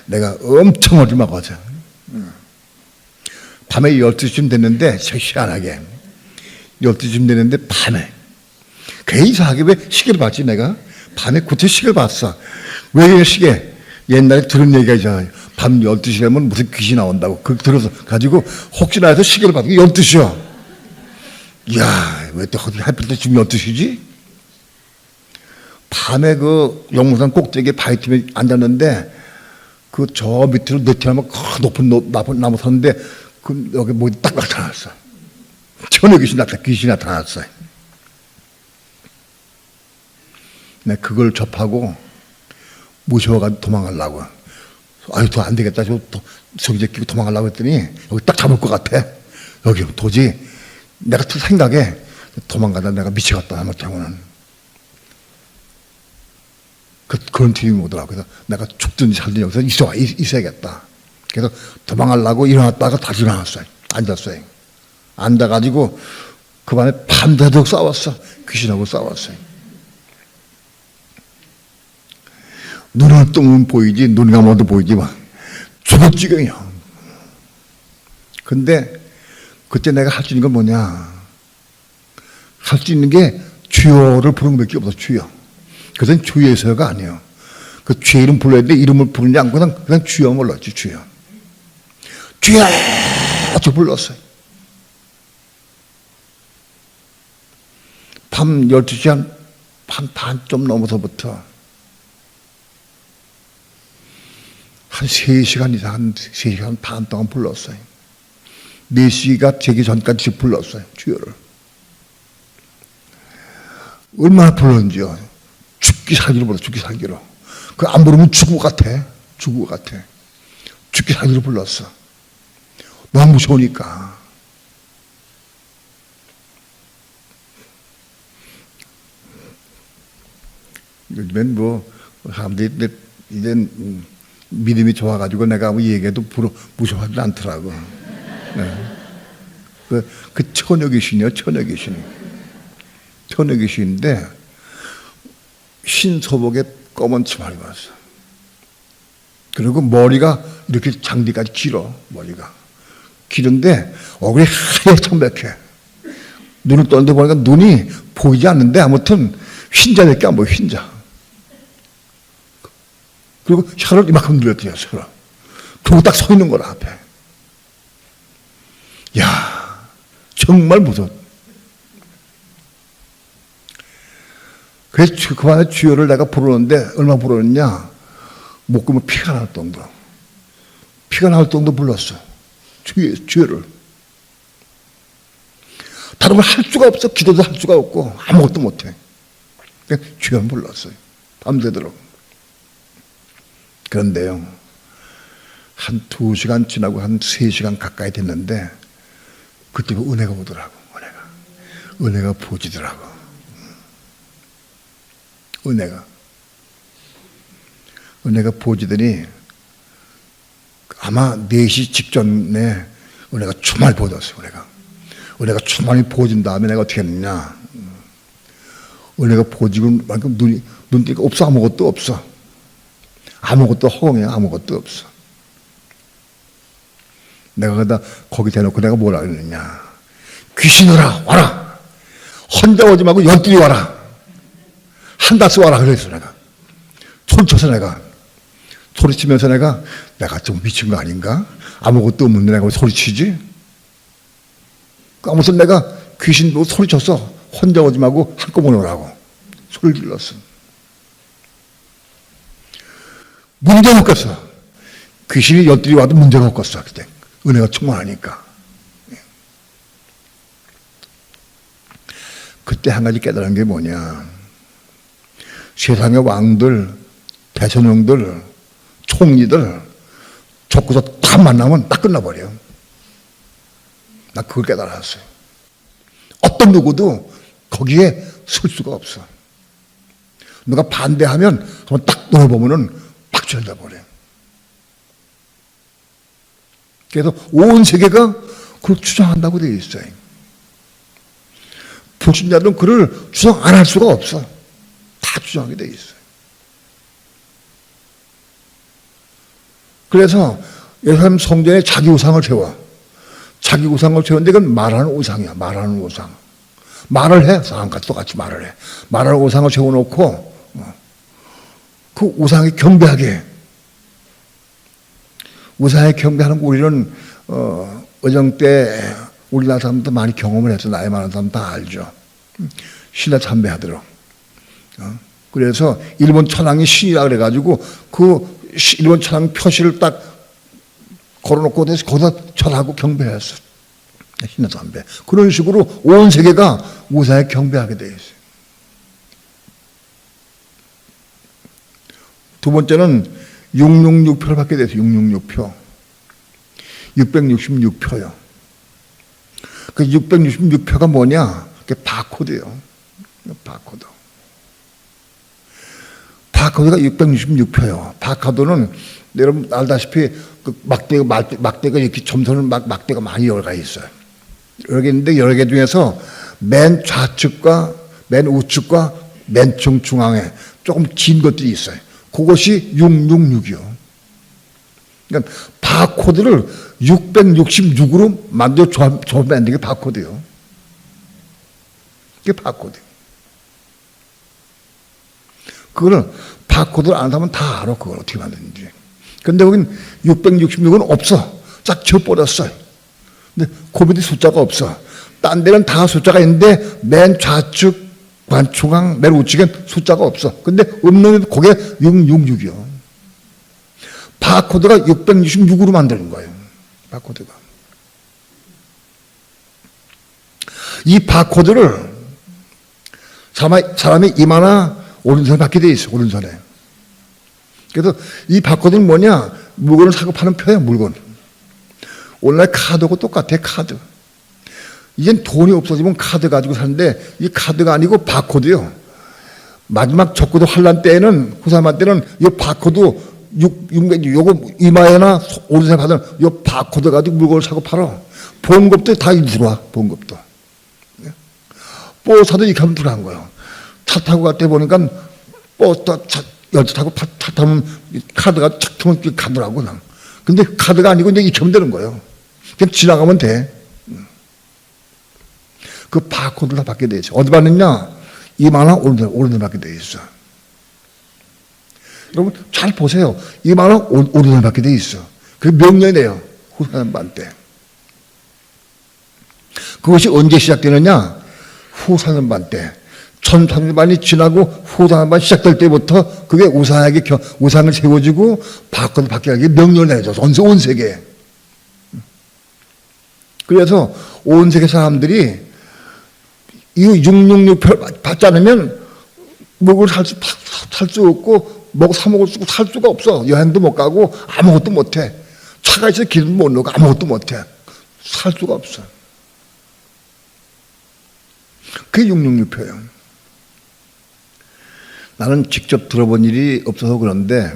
내가 엄청 어리막거져. 밤에 12시쯤 됐는데 희한하게 12시쯤 됐는데 밤에 괜히 이상하게 왜 시계를 봤지 내가? 밤에 그때 시계를 봤어. 왜 이래 시계? 옛날에 들은 얘기가 있잖아요. 밤 12시 되면 무슨 귀신이 나온다고. 그걸 들어서 가지고 혹시나 해서 시계를 봤더니 12시요. 이야, 왜 또 하필 때 지금 12시지? 밤에 그 용무산 꼭대기에 바위틈에 앉았는데 그 저 밑으로 내려가면 큰 높은 나무 섰는데 그 여기 뭐 딱 나타났어. 천여 귀신이 나타났어요. 내가 그걸 접하고 무서워가지고 도망가려고. 아유, 더 안 되겠다. 저기 끼고 도망가려고 했더니 여기 딱 잡을 것 같아. 여기 도저히 내가 생각에 도망가다 내가 미치겠다 하면은 그런 팀이 오더라고. 그래서 내가 죽든지 살든지 여기서 있어야겠다. 그래서 도망가려고 일어났다가 다시 일어났어요. 앉았어요. 앉아가지고 그 밤에 밤새도록 싸웠어. 귀신하고 싸웠어요. 눈을 뜨면 보이지 눈 감아도 보이지 막 죽을 지경이야. 근데 그때 내가 할 수 있는 건 뭐냐? 할 수 있는 게 주여를 부르는 것밖에 없어. 주여. 그것은 주의 서가 아니에요. 그 주의 이름 불러야 돼. 이름을 부르지 않고 그냥 주여 불렀지. 주여. 주여! 저 불렀어요. 밤 12시 한 반쯤 넘어서부터 한 3시간 이상, 한 3시간 반 동안 불렀어요. 4시가 되기 전까지 불렀어요. 주여를. 얼마나 불렀는지요. 죽기 살기로 불렀어. 죽기 살기로. 그 안 부르면 죽을 것 같아. 죽을 것 같아. 죽기 살기로 불렀어. 너무 무서우니까. 요즘엔 뭐 사람들이 이제 믿음이 좋아가지고 내가 뭐 얘기해도 무서워하지 않더라고. 네. 그 처녀 귀신이요, 처녀 귀신. 처녀 귀신인데 흰 소복에 검은 치마를 입었어. 그리고 머리가 이렇게 장디까지 길어. 머리가 길은데 얼굴이 하얗게 청백해. 눈을 떴는데 보니까 눈이 보이지 않는데 아무튼 흰자밖에 안 보여. 흰자. 그리고 혀를 이만큼 늘렸대요. 혀를. 그리고 딱 서 있는 거라 앞에. 야, 정말 무서워. 그래서 그만에 주여를 내가 부르는데 얼마나 부르느냐? 목구멍 피가 날 정도. 피가 날 정도 불렀어. 주여를. 다른 걸 할 수가 없어. 기도도 할 수가 없고 아무것도 못해. 그냥 주여를 불렀어요. 밤새도록. 그런데요, 한 2시간 지나고 한 3시간 가까이 됐는데 그때 은혜가 오더라고. 은혜가 보지더라고. 은혜가 보지더니 아마 4시 직전에 은혜가 주말 보졌어. 은혜가 주말이 보진 다음에 내가 어떻게 했느냐? 은혜가 보지고 만큼 눈뜨니까 없어. 아무것도 없어. 아무것도 허공에 아무것도 없어. 내가 거기 대놓고 내가 뭐라 그랬느냐? 귀신들아 와라. 혼자 오지 말고 연들이 와라. 한다스 와라 그랬어. 내가 소리쳐서 소리치면서 내가 좀 미친 거 아닌가? 아무것도 없는데 내가 왜 소리치지? 아무튼 내가 귀신도 소리쳐서 혼자 오지 말고 한꺼번에 오라고 소리 질렀어. 문제가 없겠어. 귀신이 엿들이 와도 문제가 없겠어. 그때 은혜가 충만하니까. 그때 한 가지 깨달은 게 뭐냐? 세상의 왕들, 대선령들, 총리들 적고서 다 만나면 딱 끝나버려. 나 그걸 깨달았어요. 어떤 누구도 거기에 설 수가 없어. 누가 반대하면 한번 딱 넣어보면은 빡 쳐져 버려. 그래서 온 세계가 그걸 주장한다고 되어 있어요. 불신자들은 그를 주장 안 할 수가 없어. 다 주장하게 되어 있어요. 그래서 예루살렘 성전에 자기 우상을 세워. 자기 우상을 세우는데 그건 말하는 우상이야. 말하는 우상. 말을 해. 사람과 똑같이 말을 해. 말하는 우상을 세워놓고 그 우상에 경배하게 해. 우상에 경배하는 거 우리는 어정 때 우리나라 사람도 많이 경험을 해서 나이 많은 사람 다 알죠. 신라 참배하도록. 그래서 일본 천황이 신이라 그래가지고 그 일본 천황 표시를 딱 걸어놓고 거기다 절하고 경배했어. 신라 참배. 그런 식으로 온 세계가 우상에 경배하게 돼 있어요. 두 번째는 666표를 받게 돼서 666표. 666표요. 그 666표가 뭐냐? 그게 바코드예요. 바코드. 바코드가 666표예요. 바코드는 여러분 알다시피 그 막대가 이렇게 점선은 막대가 많이 여러 개 있어요. 여러 개 있는데 여러 개 중에서 맨 좌측과 맨 우측과 맨 중앙에 조금 긴 것들이 있어요. 그것이 666이요. 그러니까 바코드를 666으로 만들어 조합하는 게 바코드예요. 이게 바코드. 그거는 바코드를 아는 사람은 다 알아. 그걸 어떻게 만드는지. 근데 거긴 666은 없어. 쫙 지워버렸어요. 근데 그 밑에 숫자가 없어. 딴 데는 다 숫자가 있는데 맨 좌측, 관중앙, 맨 우측엔 숫자가 없어. 근데 없는 그게 666이요. 바코드가 666으로 만드는 거예요. 바코드가. 이 바코드를 사람이 이마나 오른손에 받게 돼 있어. 오른손에. 그래서 이 바코드는 뭐냐? 물건을 사고 파는 표야. 물건. 오늘날 카드하고 똑같아. 카드. 이젠 돈이 없어지면 카드 가지고 사는데 이 카드가 아니고 바코드요. 마지막 적고도 환란 때에는 후사만 때는 이 바코드 요거 이마에나 오른손에 받은 이 바코드 가지고 물건을 사고 팔아. 보험급도 다 들어와. 보험급도. 버스 타도 이렇게 하면 들어간 거예요. 차 타고 갈 때 보니까 버스 열차 타고 차 타면 카드가 착 통을 가더라고. 근데 카드가 아니고 이제 이렇게 하면 되는 거예요. 그냥 지나가면 돼. 그 바코드를 다 받게 돼 있어. 어디 받느냐? 이마나 오른손 받게 돼 있어. 여러분 잘 보세요. 이마나 오른손 받게 돼 있어. 그게 명령이에요. 후사년반 때. 그것이 언제 시작되느냐? 후사년반 때. 1300년반이 지나고 후사년반 시작될 때부터 그게 우상을 세워지고 바코드 받게 하기 명령을 내줘. 온 세계에. 그래서 온 세계 사람들이 이 666표를 받지 않으면 먹을 살 수 없고 사 먹을 수 살 수가 없어. 여행도 못 가고 아무것도 못 해. 차가 있어 길도 못 넣고 아무것도 못 해. 살 수가 없어. 그게 666표예요. 나는 직접 들어본 일이 없어서 그런데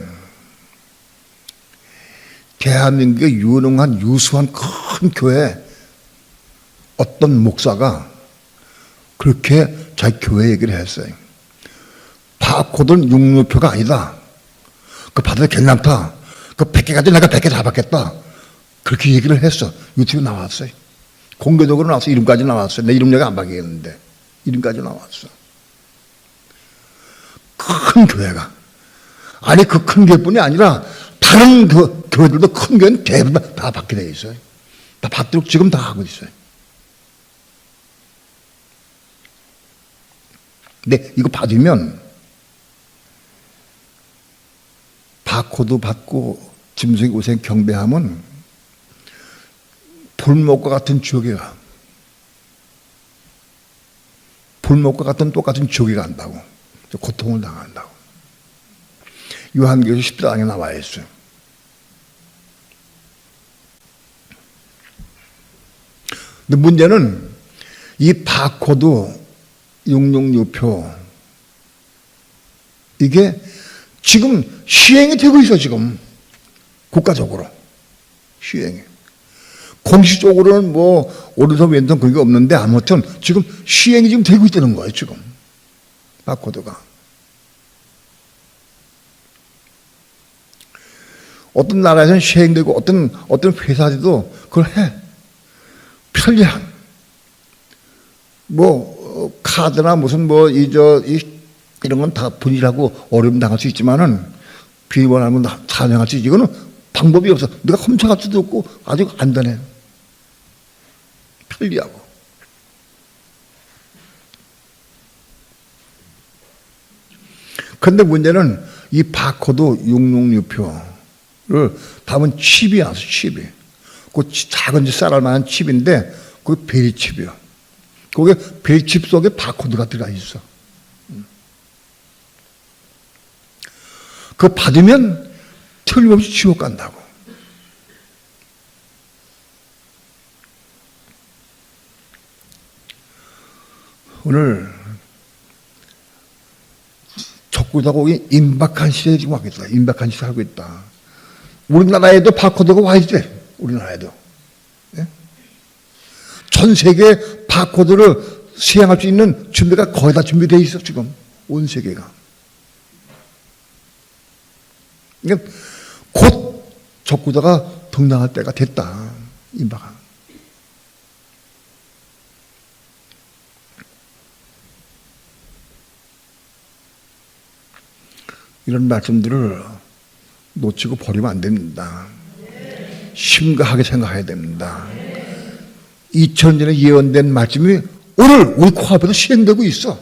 대한민국의 유능한 유수한 큰 교회 어떤 목사가 그렇게 자기 교회 얘기를 했어요. 바코드는 666표가 아니다. 그 받아도 괜찮다. 그 100개 가지고 내가 100개 다 받겠다. 그렇게 얘기를 했어. 유튜브에 나왔어요. 공개적으로 나왔어. 이름까지 나왔어요. 내 이름 얘기 안 받겠는데. 이름까지 나왔어. 큰 교회가. 아니 그 큰 교회뿐이 아니라 다른 교회들도 큰 교회는 대부분 다 받게 돼 있어요. 다 받도록 지금 다 하고 있어요. 근데 이거 받으면 바코드 받고 짐승의 우상 경배하면 불목과 같은 지옥에 가. 불목과 같은 똑같은 지옥에 간다고. 고통을 당한다고. 요한계시록 14장에 나와 있어요. 근데 문제는 이 바코드 666표 이게 지금 시행이 되고 있어. 지금 국가적으로 시행이. 공식적으로는 뭐 오른손 왼손 그게 없는데 아무튼 지금 시행이 지금 되고 있다는 거예요. 지금 바코드가. 어떤 나라에서는 시행되고 어떤 회사들도 그걸 해. 편리한 뭐 카드나 무슨 뭐 이런 건 다 분실하고 어려움 당할 수 있지만은 비번하면 사냥할 수 있지. 이거는 방법이 없어. 내가 훔쳐갈 수도 없고 아주 안전해. 편리하고. 그런데 문제는 이 바코드 6664표를 다음은 칩이 나왔어. 칩이. 그 작은 쌀알만한 칩인데 그게 베리칩이야. 거기에 베리칩 속에 바코드가 들어가 있어. 그거 받으면 틀림없이 지옥 간다고. 오늘 적구다고 임박한 시대에 지금 하고 있다. 임박한 시대에 하고 있다. 우리나라에도 바코드가 와 있대. 우리나라에도. 예? 전 세계 바코드를 시행할 수 있는 준비가 거의 다 준비되어 있어. 지금 온 세계가. 그러니까 곧 적구다가 등장할 때가 됐다. 임박한. 이런 말씀들을 놓치고 버리면 안 됩니다. 심각하게 생각해야 됩니다. 2000년에 예언된 말씀이 오늘 우리 코앞에도 시행되고 있어.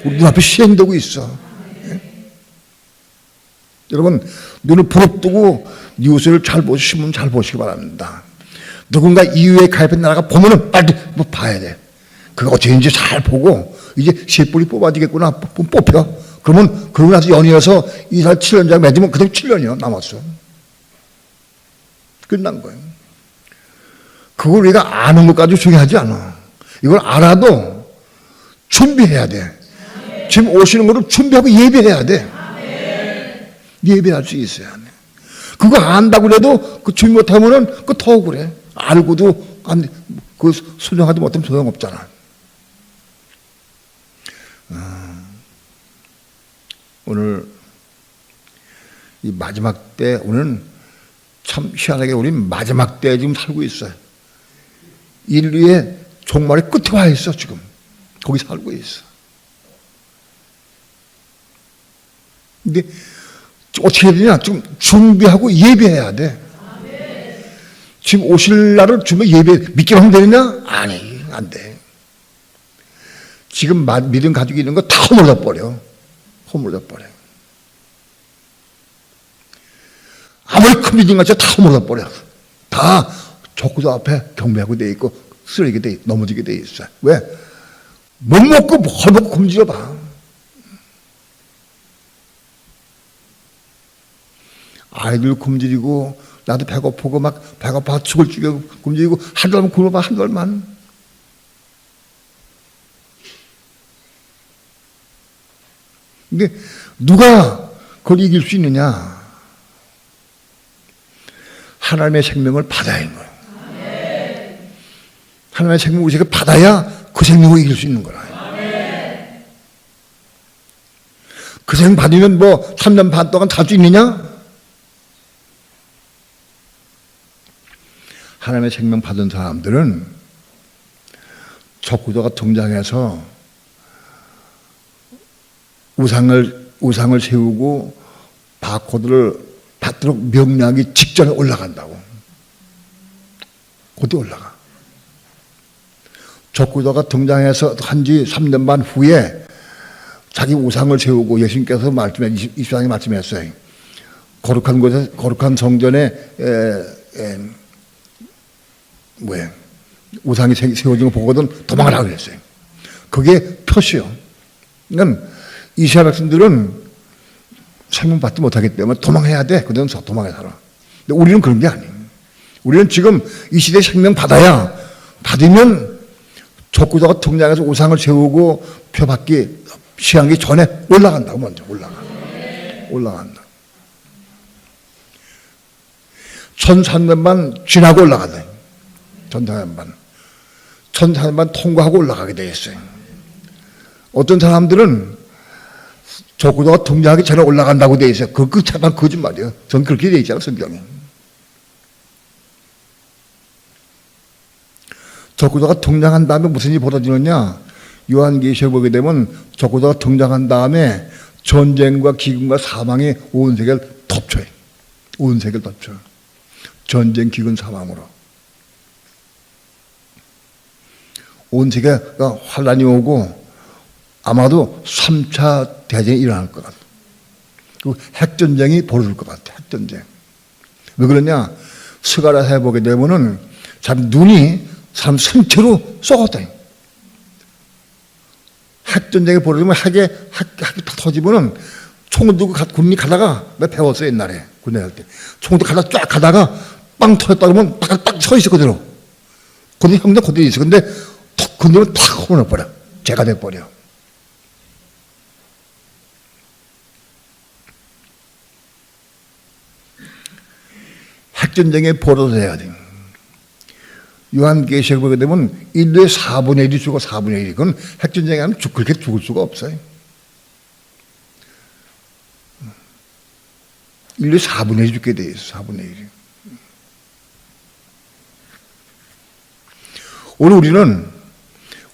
우리 눈앞에 시행되고 있어. 예? 여러분 눈을 부릅뜨고 뉴스를 잘 보시고 신문 잘 보시기 바랍니다. 누군가 이유에 가입한 나라가 보면은 빨리 뭐 봐야 돼. 그거 어떻게인지 잘 보고 이제 셋불이 뽑아지겠구나 뽑혀. 그러면 그러고 나서 연이어서 이사 7년장 맺으면 그대로 7년이요 남았어. 끝난 거예요. 그걸 우리가 아는 것까지 중요하지 않아. 이걸 알아도 준비해야 돼. 지금 오시는 거를 준비하고 예배해야 돼. 예배할 수 있어야 돼. 그거 안다고 그래도 그 준비 못하면은 그 더 그래. 알고도 그 수정하지 못하면 소용없잖아. 오늘 이 마지막 때, 오늘은 참 희한하게 우리 마지막 때에 지금 살고 있어요. 인류의 종말의 끝에 와 있어, 지금. 거기 살고 있어. 근데 어떻게 해야 되냐? 지금 준비하고 예배해야 돼. 지금 오실 날을 준비 예배 믿기만 하면 되느냐? 아니, 안 돼. 지금 믿음 가지고 있는 거 다 허물어 버려. 허물어 버려. 아무리 큰 믿음 같이 다 허물어 버려. 다 적구도 앞에 경배하고 돼 있고 쓰레기 돼 넘어지게 돼 있어. 왜? 못 먹고 헐벗고 굶주려 봐. 아이들 굶주리고 나도 배고프고 막 배고파 죽을 죽여 굶주리고 한 달만 굶어봐. 한 달만. 근데 누가 그걸 이길 수 있느냐? 하나님의 생명을 받아야 하는 거예요. 하나님의 생명을 우리가 받아야 그 생명을 이길 수 있는 거라. 그 생명 받으면 뭐 3년 반 동안 살 수 있느냐? 하나님의 생명 받은 사람들은 적구도가 등장해서 우상을 세우고 바코드를 받도록 명령하기 직전에 올라간다고. 곧 올라가. 적구도가 등장해서 한지 3년 반 후에 자기 우상을 세우고 예수님께서 말씀해 24장에 말씀했어요. 거룩한 곳에 거룩한 성전에 우상이 세워진 거 보거든 도망하라고 그랬어요. 그게 표시요. 그러니까 이스라엘 백성들은 생명 받지 못하기 때문에 도망해야 돼. 그들은 도망해 살아. 근데 우리는 그런 게 아니에요. 우리는 지금 이 시대에 생명 받아야 받으면 적구자가 등장해서 우상을 세우고 표받기 시행하기 전에 올라간다고. 먼저 올라간다. 1300만 지나고 올라간다. 전사년반. 전사년반 통과하고 올라가게 돼 있어요. 어떤 사람들은 적구도가 등장하기 전에 올라간다고 돼 있어요. 그 참한 거짓말이에요. 전 그렇게 돼 있잖아요, 성경에. 적구도가 등장한 다음에 무슨 일이 벌어지느냐? 요한계시록 보게 되면 적구도가 등장한 다음에 전쟁과 기근과 사망이 온 세계를 덮쳐요. 온 세계를 덮쳐요. 전쟁, 기근, 사망으로. 온 세계가 환란이 오고 아마도 3차 대전이 일어날 것 같아요. 그리고 핵전쟁이 벌어질 것 같아요. 핵전쟁. 왜 그러냐? 스가랴서에 보게 되면은 참 눈이 사람 생체로 썩었다. 핵전쟁이 벌어지면 핵이 터지면은 총을 들고 군인이 가다가 내가 배웠어요, 옛날에. 군대 갈 때. 총을 들고 가다가 쫙 가다가 빵 터졌다 그러면 딱 서 있었거든요. 근데 형제 그대로 있어. 근데 턱 건드리면 탁 홈을버려. 죄가 돼버려. 핵전쟁에 벌어져야 돼. 요한계시록 보게 되면 인류의 4분의 1이 죽어 4분의 1이. 그건 핵전쟁에 하면 그렇게 죽을 수가 없어요. 인류의 4분의 1이 죽게 돼 있어. 4분의 1이.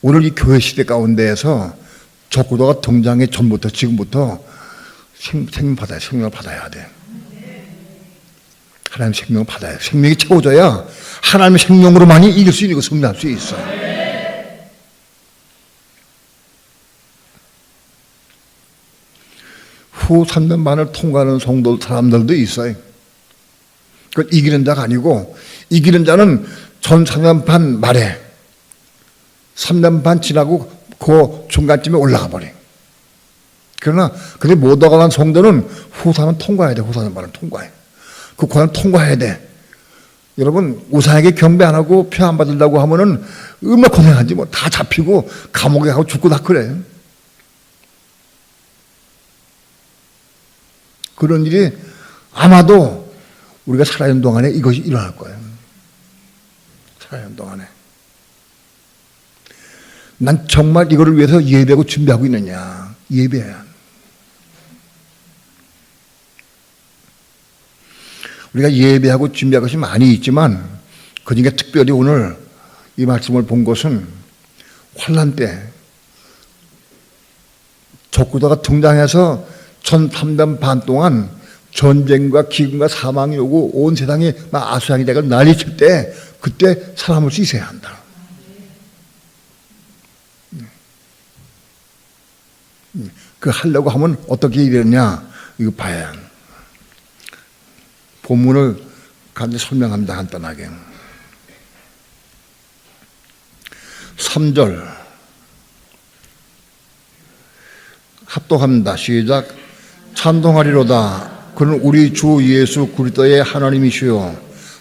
오늘 이 교회 시대 가운데에서 적구도가 등장의 전부터 지금부터 생명을 받아야 돼. 하나님의 생명을 받아야 돼. 생명이 채워져야 하나님의 생명으로만이 이길 수 있고 승리할 수 있어요. 후 3년 반을 통과하는 사람들도 있어요. 그건 이기는 자가 아니고, 이기는 자는 전 3년 반 말에 3년 반 지나고 그 중간쯤에 올라가 버려. 그러나 그게 못 올라가는 성도는 후 3년 통과해야 돼. 후 3년 반을 통과해. 그 고난 통과해야 돼. 여러분, 우상에게 경배 안 하고 표 안 받으려고 하면은 얼마나 고생하지 뭐. 다 잡히고 감옥에 가고 죽고 다 그래. 그런 일이 아마도 우리가 살아있는 동안에 이것이 일어날 거예요. 살아있는 동안에. 난 정말 이거를 위해서 예배하고 준비하고 있느냐. 예배야. 우리가 예배하고 준비할 것이 많이 있지만 그중에 특별히 오늘 이 말씀을 본 것은 환난 때 적구도가 등장해서 13년 반 동안 전쟁과 기근과 사망이 오고 온 세상이 막 아수라기 대가 난리칠 때 그때 살아남을 수 있어야 한다. 그 하려고 하면 어떻게 이러냐 이거 봐야 해. 본문을 간단히 설명합니다. 간단하게. 3절 합독합니다. 시작. 찬송하리로다. 그는 우리 주 예수 그리스도의 하나님이시요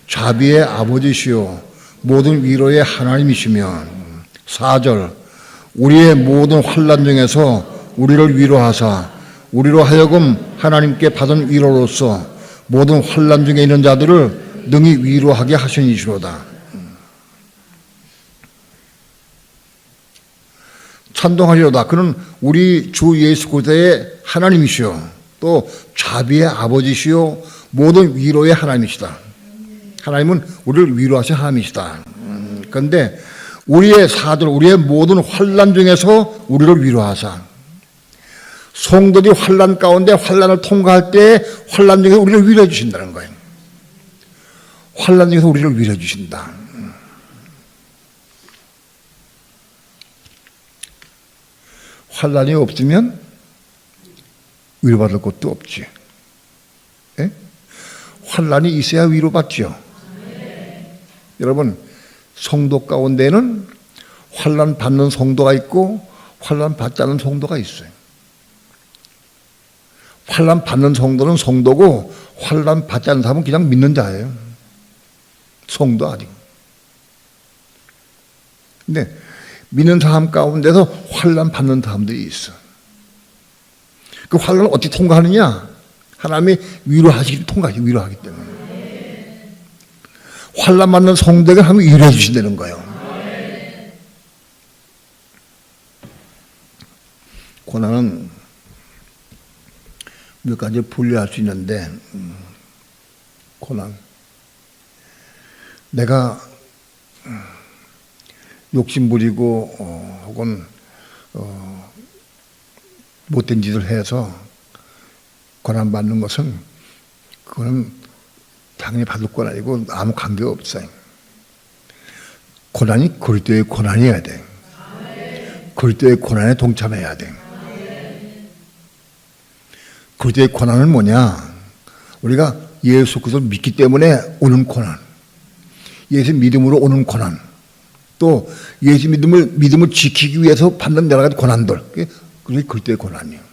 자비의 아버지시요 모든 위로의 하나님이시며. 4절 우리의 모든 환난 중에서 우리를 위로하사 우리로 하여금 하나님께 받은 위로로서 모든 환난 중에 있는 자들을 능히 위로하게 하시니시로다. 찬송하리로다. 그는 우리 주 예수 그리스도의 하나님이시요 또 자비의 아버지시요 모든 위로의 하나님이시다. 하나님은 우리를 위로하신 하나님이시다. 그런데 우리의 사들, 우리의 모든 환난 중에서 우리를 위로하사 성도들이 환난 가운데 환난을 통과할 때 환난 중에서 우리를 위로해 주신다는 거예요. 환난 중에서 우리를 위로해 주신다. 환난이 없으면 위로받을 것도 없지. 예? 환난이 있어야 위로받죠. 여러분, 성도 가운데는 환난 받는 성도가 있고 환난 받지 않는 성도가 있어요. 환난 받는 성도는 성도고 환난 받지 않는 사람은 그냥 믿는 자예요. 성도 아니고. 근데 믿는 사람 가운데서 환난 받는 사람들이 있어. 그 환난을 어떻게 통과하느냐? 하나님이 위로하기 때문에. 환난 받는 성도에게 하나님 위로해 주신다는 거예요. 고난은 몇 가지 분류할 수 있는데, 고난. 내가 욕심 부리고 혹은 못된 짓을 해서 고난 받는 것은 그거는 당연히 받을 건 아니고 아무 관계가 없어요. 고난이 그리스도의 고난이어야 돼. 그리스도의 고난에 동참해야 돼. 그리스도의 고난은 뭐냐? 우리가 예수 그리스도를 믿기 때문에 오는 고난, 예수 믿음으로 오는 고난, 또 예수 믿음을 지키기 위해서 받는 여러 가지 고난들, 그게 그리스도의 고난이에요.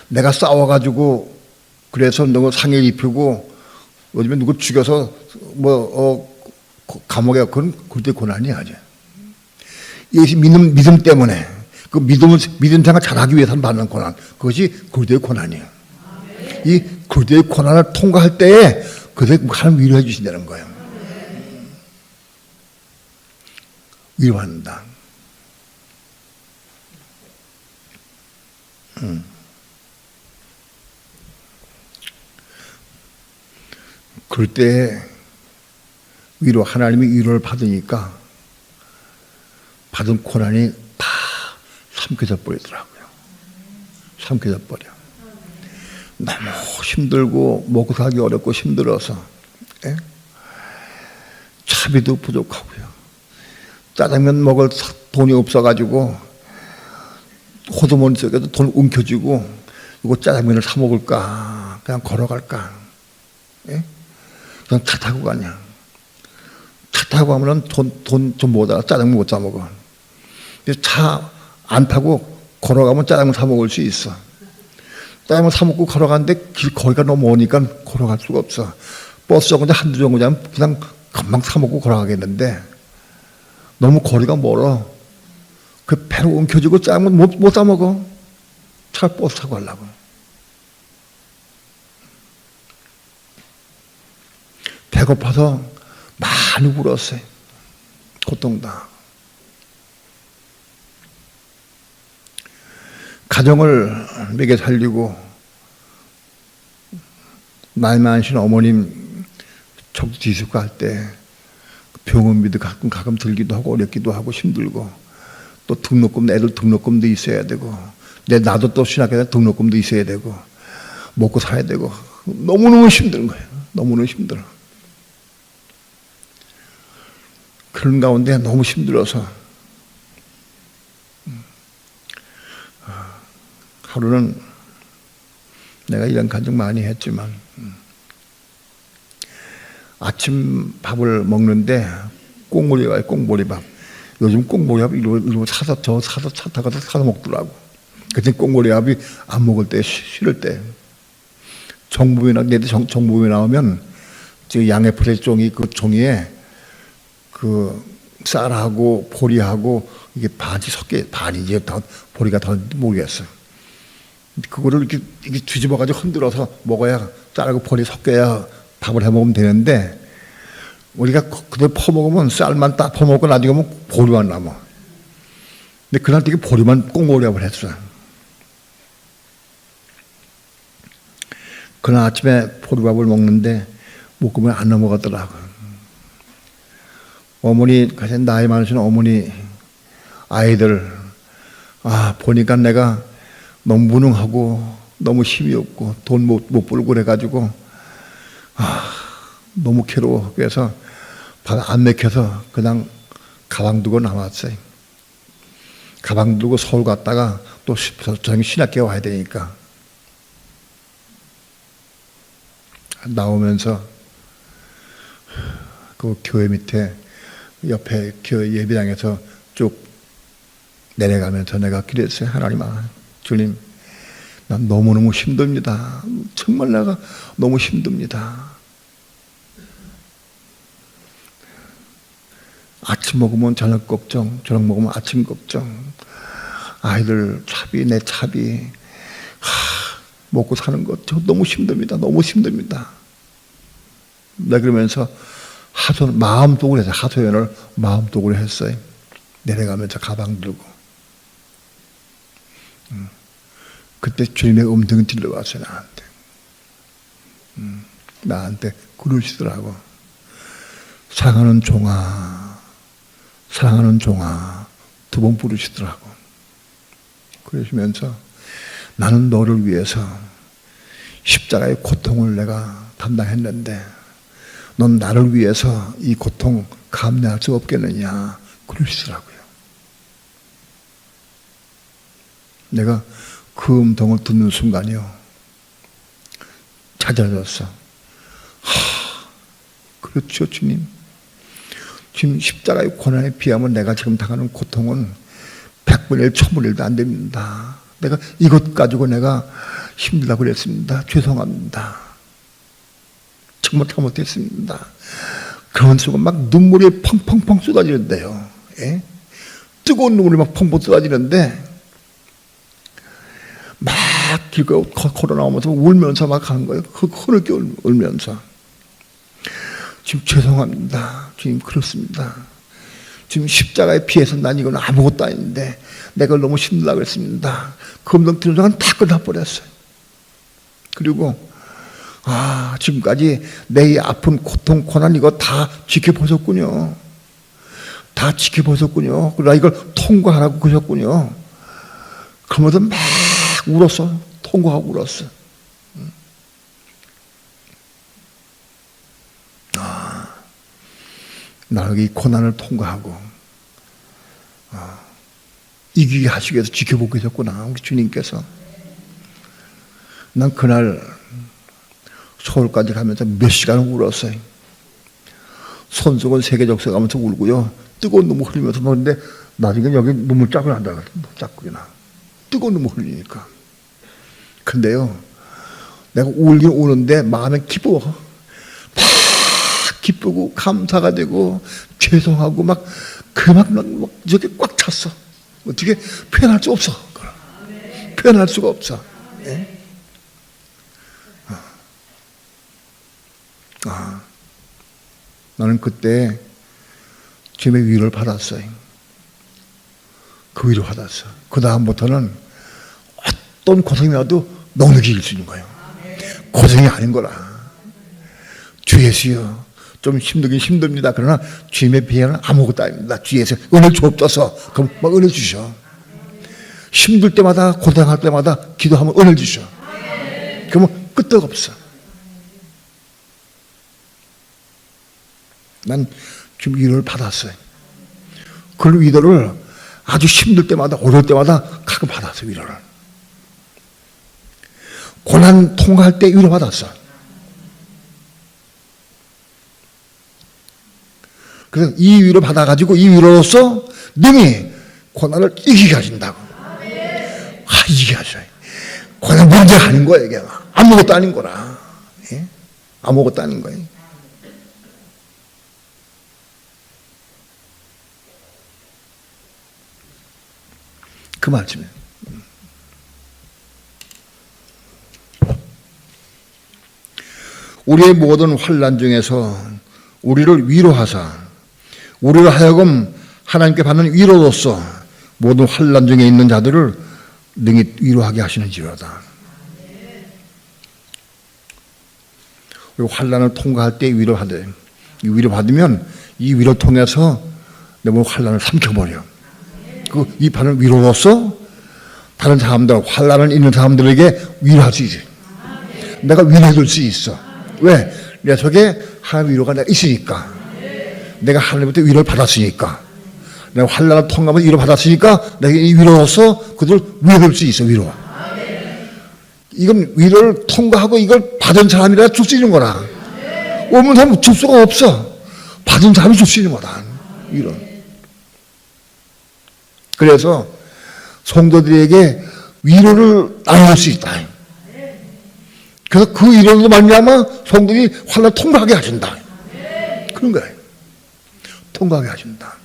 내가 싸워가지고 그래서 누구 상해 입히고 요즘에 누구 죽여서 감옥에 그건 그리스도의 고난이 아니야. 예수 믿음 때문에 그 믿음 생활 잘하기 위해서 받는 고난, 그것이 그리스도의 고난이에요. 이 그리스도의 고난을 통과할 때에 그것을 하나님 위로해 주신다는 거예요. 위로한다. 그럴 때 위로, 하나님이 위로를 받으니까 받은 고난이 다 삼켜져 버리더라고요. 삼켜져 버려. 너무 힘들고 먹고 살기 어렵고 힘들어서, 예? 차비도 부족하고요. 짜장면 먹을 돈이 없어가지고 호두머니 속에도 돈 움켜쥐고 이거 짜장면을 사 먹을까, 그냥 걸어갈까, 예? 그냥 차 타고 가냐. 차 타고 가면은 돈 좀 모자라 짜장면 못 사 먹어. 차 안 타고 걸어가면 짜장면 사 먹을 수 있어. 짜장면 사 먹고 걸어가는데 거기가 너무 오니까 걸어갈 수가 없어. 버스 정거장 한두 정거장 그냥 금방 사 먹고 걸어가겠는데 너무 거리가 멀어. 그 배로 움켜쥐고 짜장면 못 사 먹어. 차 버스 타고 가려고. 배고파서 많이 울었어요. 고통다. 가정을 먹여 살리고 나이 많으신 어머님 척 뒤집고 할 때 병원비도 가끔 들기도 하고 어렵기도 하고 힘들고 또 등록금, 애들 등록금도 있어야 되고 나도 또 신학교에 등록금도 있어야 되고 먹고 살아야 되고 너무너무 힘든 거예요. 너무너무 힘들어. 그런 가운데 너무 힘들어서 하루는 내가 이런 간증 많이 했지만 아침 밥을 먹는데 꽁보리가 꽁보리밥. 요즘 꽁보리밥 이거 사서 차 타고 사서 먹더라고. 그때 꽁보리밥이 안 먹을 때 싫을 때 정부에 나오면 저 양해프레 종이 그 종이에 그 쌀하고 보리하고 이게 반이지 더 보리가 더 모르겠어. 그거를 이렇게 뒤집어가지고 흔들어서 먹어야 쌀하고 보리 섞여야 밥을 해 먹으면 되는데 우리가 그걸 퍼먹으면 쌀만 딱 퍼먹고 나중에 보면 보리만 남아. 근데 그날 되게 보리만 꽁보리밥을 했어. 그날 아침에 보리밥을 먹는데 먹으면 안 넘어가더라고. 어머니, 가장 나이 많으신 어머니 아이들 보니까 내가 너무 무능하고 너무 힘이 없고 돈 못 벌고 그래가지고 너무 괴로워. 그래서 안 맥혀서 그냥 가방 두고 나왔어요. 가방 두고 서울 갔다가 또 저녁에 신학교에 와야 되니까 나오면서 그 교회 밑에 옆에 교회 예배당에서 쭉 내려가면서 내가 기도했어요. 하나님, 주님, 난 너무너무 힘듭니다. 정말 내가 너무 힘듭니다. 아침 먹으면 저녁 걱정, 저녁 먹으면 아침 걱정, 아이들 차비, 내 차비, 먹고 사는 것, 저 너무 힘듭니다. 너무 힘듭니다. 나 그러면서 마음독을 해서 하소연을 마음독을 했어요. 내려가면서 가방 들고. 그때 주님의 음성이 들려왔어요, 나한테. 나한테 그러시더라고. 사랑하는 종아, 사랑하는 종아, 2번 부르시더라고. 그러시면서 나는 너를 위해서 십자가의 고통을 내가 담당했는데 넌 나를 위해서 이 고통 감내할 수 없겠느냐 그러시더라고요. 내가 그 음성을 듣는 순간이요 찾아졌어. 그렇죠 주님. 지금 십자가의 고난에 비하면 내가 지금 당하는 고통은 100분의 1, 1000분의 1도 안 됩니다. 내가 이것 가지고 내가 힘들다고 그랬습니다. 죄송합니다. 정말 잘못했습니다. 그런 순간 막 눈물이 펑펑펑 쏟아지는데요. 예? 뜨거운 눈물이 막 펑펑 쏟아지는데 막 길거리 걸어 나오면서 울면서 막 하는 거예요. 흐르게 울면서. 지금 죄송합니다. 주님 그렇습니다. 지금 십자가에 피해서 난 이건 아무것도 아닌데 내가 너무 힘들다고 했습니다. 그 음성 들은 순간 다 끝나버렸어요. 그리고 지금까지 내 아픈 고통 고난 이거 다 지켜보셨군요. 다 지켜보셨군요. 그러나 이걸 통과하라고 그러셨군요. 그러면서 막 울었어. 통과하고 울었어. 나를 이 고난을 통과하고 이기게 하시기 위해서 지켜보고 계셨구나 우리 주님께서. 난 그날 서울까지 가면서 몇 시간을 울었어요. 손수건 세계적서 가면서 울고요. 뜨거운 눈물 흘리면서 그런데 나중에 여기 눈물 짝을 한다. 짝구나. 뜨거운 눈물 흘리니까. 근데요, 내가 울긴 우는데 마음에 기뻐. 막 기쁘고 감사가 되고 죄송하고 막 저게 꽉 찼어. 어떻게 표현할 수 없어. 표현할 수가 없어. 예? 나는 그때 주님의 위로를 받았어요. 그 위로 받았어. 그 다음부터는 어떤 고생이 와도 넉넉히 이길 수 있는 거예요. 고생이 아닌 거라. 주 예수여, 좀 힘들긴 힘듭니다. 그러나 주님의 비하는 아무것도 아닙니다. 주 예수 은혜 주옵소서. 그럼 막 은혜 주셔. 힘들 때마다 고생할 때마다 기도하면 은혜 주셔. 그러면 끄떡 없어. 난 지금 위로를 받았어요. 그 위로를 아주 힘들 때마다 어려울 때마다 가끔 받았어요. 위로를. 고난 통과할 때 위로 받았어. 그래서 이 위로 받아가지고 이 위로로서 능히 고난을 이기게 하신다고. 이기게 하셔요. 고난 문제가 아닌 거예요. 이게 아무것도 아닌 거라. 예? 아무것도 아닌 거예요. 그 말씀이에요. 우리의 모든 환난 중에서 우리를 위로하사 우리를 하여금 하나님께 받는 위로로서 모든 환난 중에 있는 자들을 능히 위로하게 하시는지로다. 그리고 환난을 통과할 때 위로하되 위로받으면 이 위로 통해서 내 몸 환난을 삼켜버려. 이 받은 위로로서 다른 사람들, 환난을 있는 사람들에게 위로할 수 있어. 내가 위로해줄 수 있어. 왜? 내 속에 하나님의 위로가 내가 있으니까. 내가 하나님부터 위로를 받았으니까. 내가 환난을 통과하면서 위로 받았으니까 내가 이 위로로서 그들을 위로할 수 있어. 위로. 이건 위로를 통과하고 이걸 받은 사람이라 줄 수 있는 거라. 없는 사람은 줄 수가 없어. 받은 사람이 줄 수 있는 거다. 위로. 그래서 성도들에게 위로를 나눌 수 있다. 그래서 그 위로로 말미암아 성도들이 환난 통과하게 하신다. 그런 거예요. 통과하게 하신다.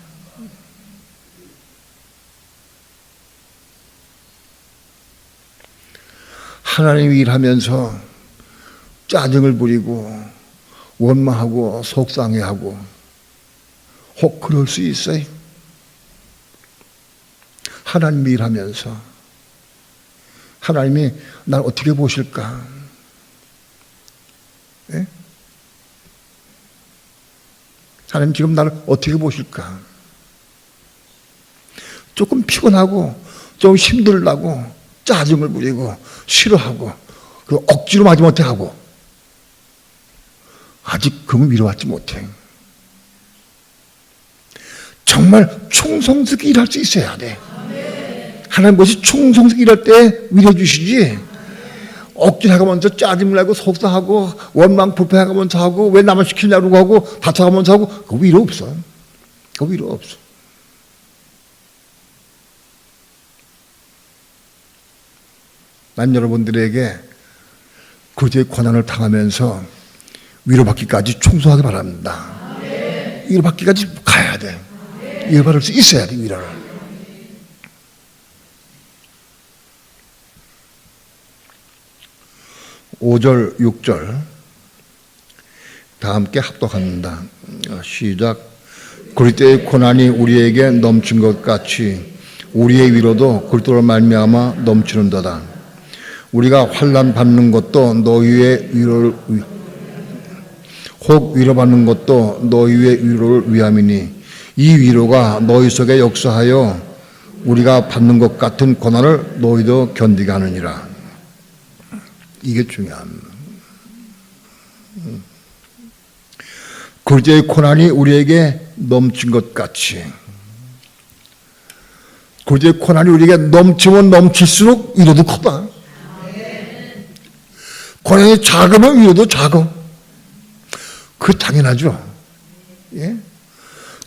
하나님 일하면서 짜증을 부리고 원망하고 속상해하고 혹 그럴 수 있어요. 하나님 일하면서 하나님이 날 어떻게 보실까? 예? 하나님 지금 나를 어떻게 보실까? 조금 피곤하고 좀 힘들다고 짜증을 부리고 싫어하고 그 억지로 마지못해 하고 아직 그건 위로받지 못해. 정말 충성스럽게 일할 수 있어야 돼. 하나님 것이 충성스럽게 일할 때 위로해 주시지. 억지로 하면서 짜증나고 속상하고 원망 불평하면서 하고 왜 나만 시키냐고 하고 다쳐가면서 하고 그거 위로 없어. 그거 위로 없어. 난 여러분들에게 그제의 고난을 당하면서 위로받기까지 충성하기 바랍니다. 위로받기까지 가야 돼. 위로받을 수 있어야 돼, 위로를. (5절) (6절) 다 함께 합독합니다. 시작. 그리스도의 고난이 우리에게 넘친 것 같이 우리의 위로도 그리스도로 말미암아 넘치는도다. 우리가 환난 받는 것도 너희의 위로를 혹 위로받는 것도 너희의 위로를 위함이니 이 위로가 너희 속에 역사하여 우리가 받는 것 같은 고난을 너희도 견디게 하느니라. 이게 중요합니다. 그리스도의 고난이 우리에게 넘친 것 같이 그리스도의 고난이 우리에게 넘치면 넘칠수록 위로도 크다. 고난이 작으면 위로도 작아. 그게 당연하죠. 예?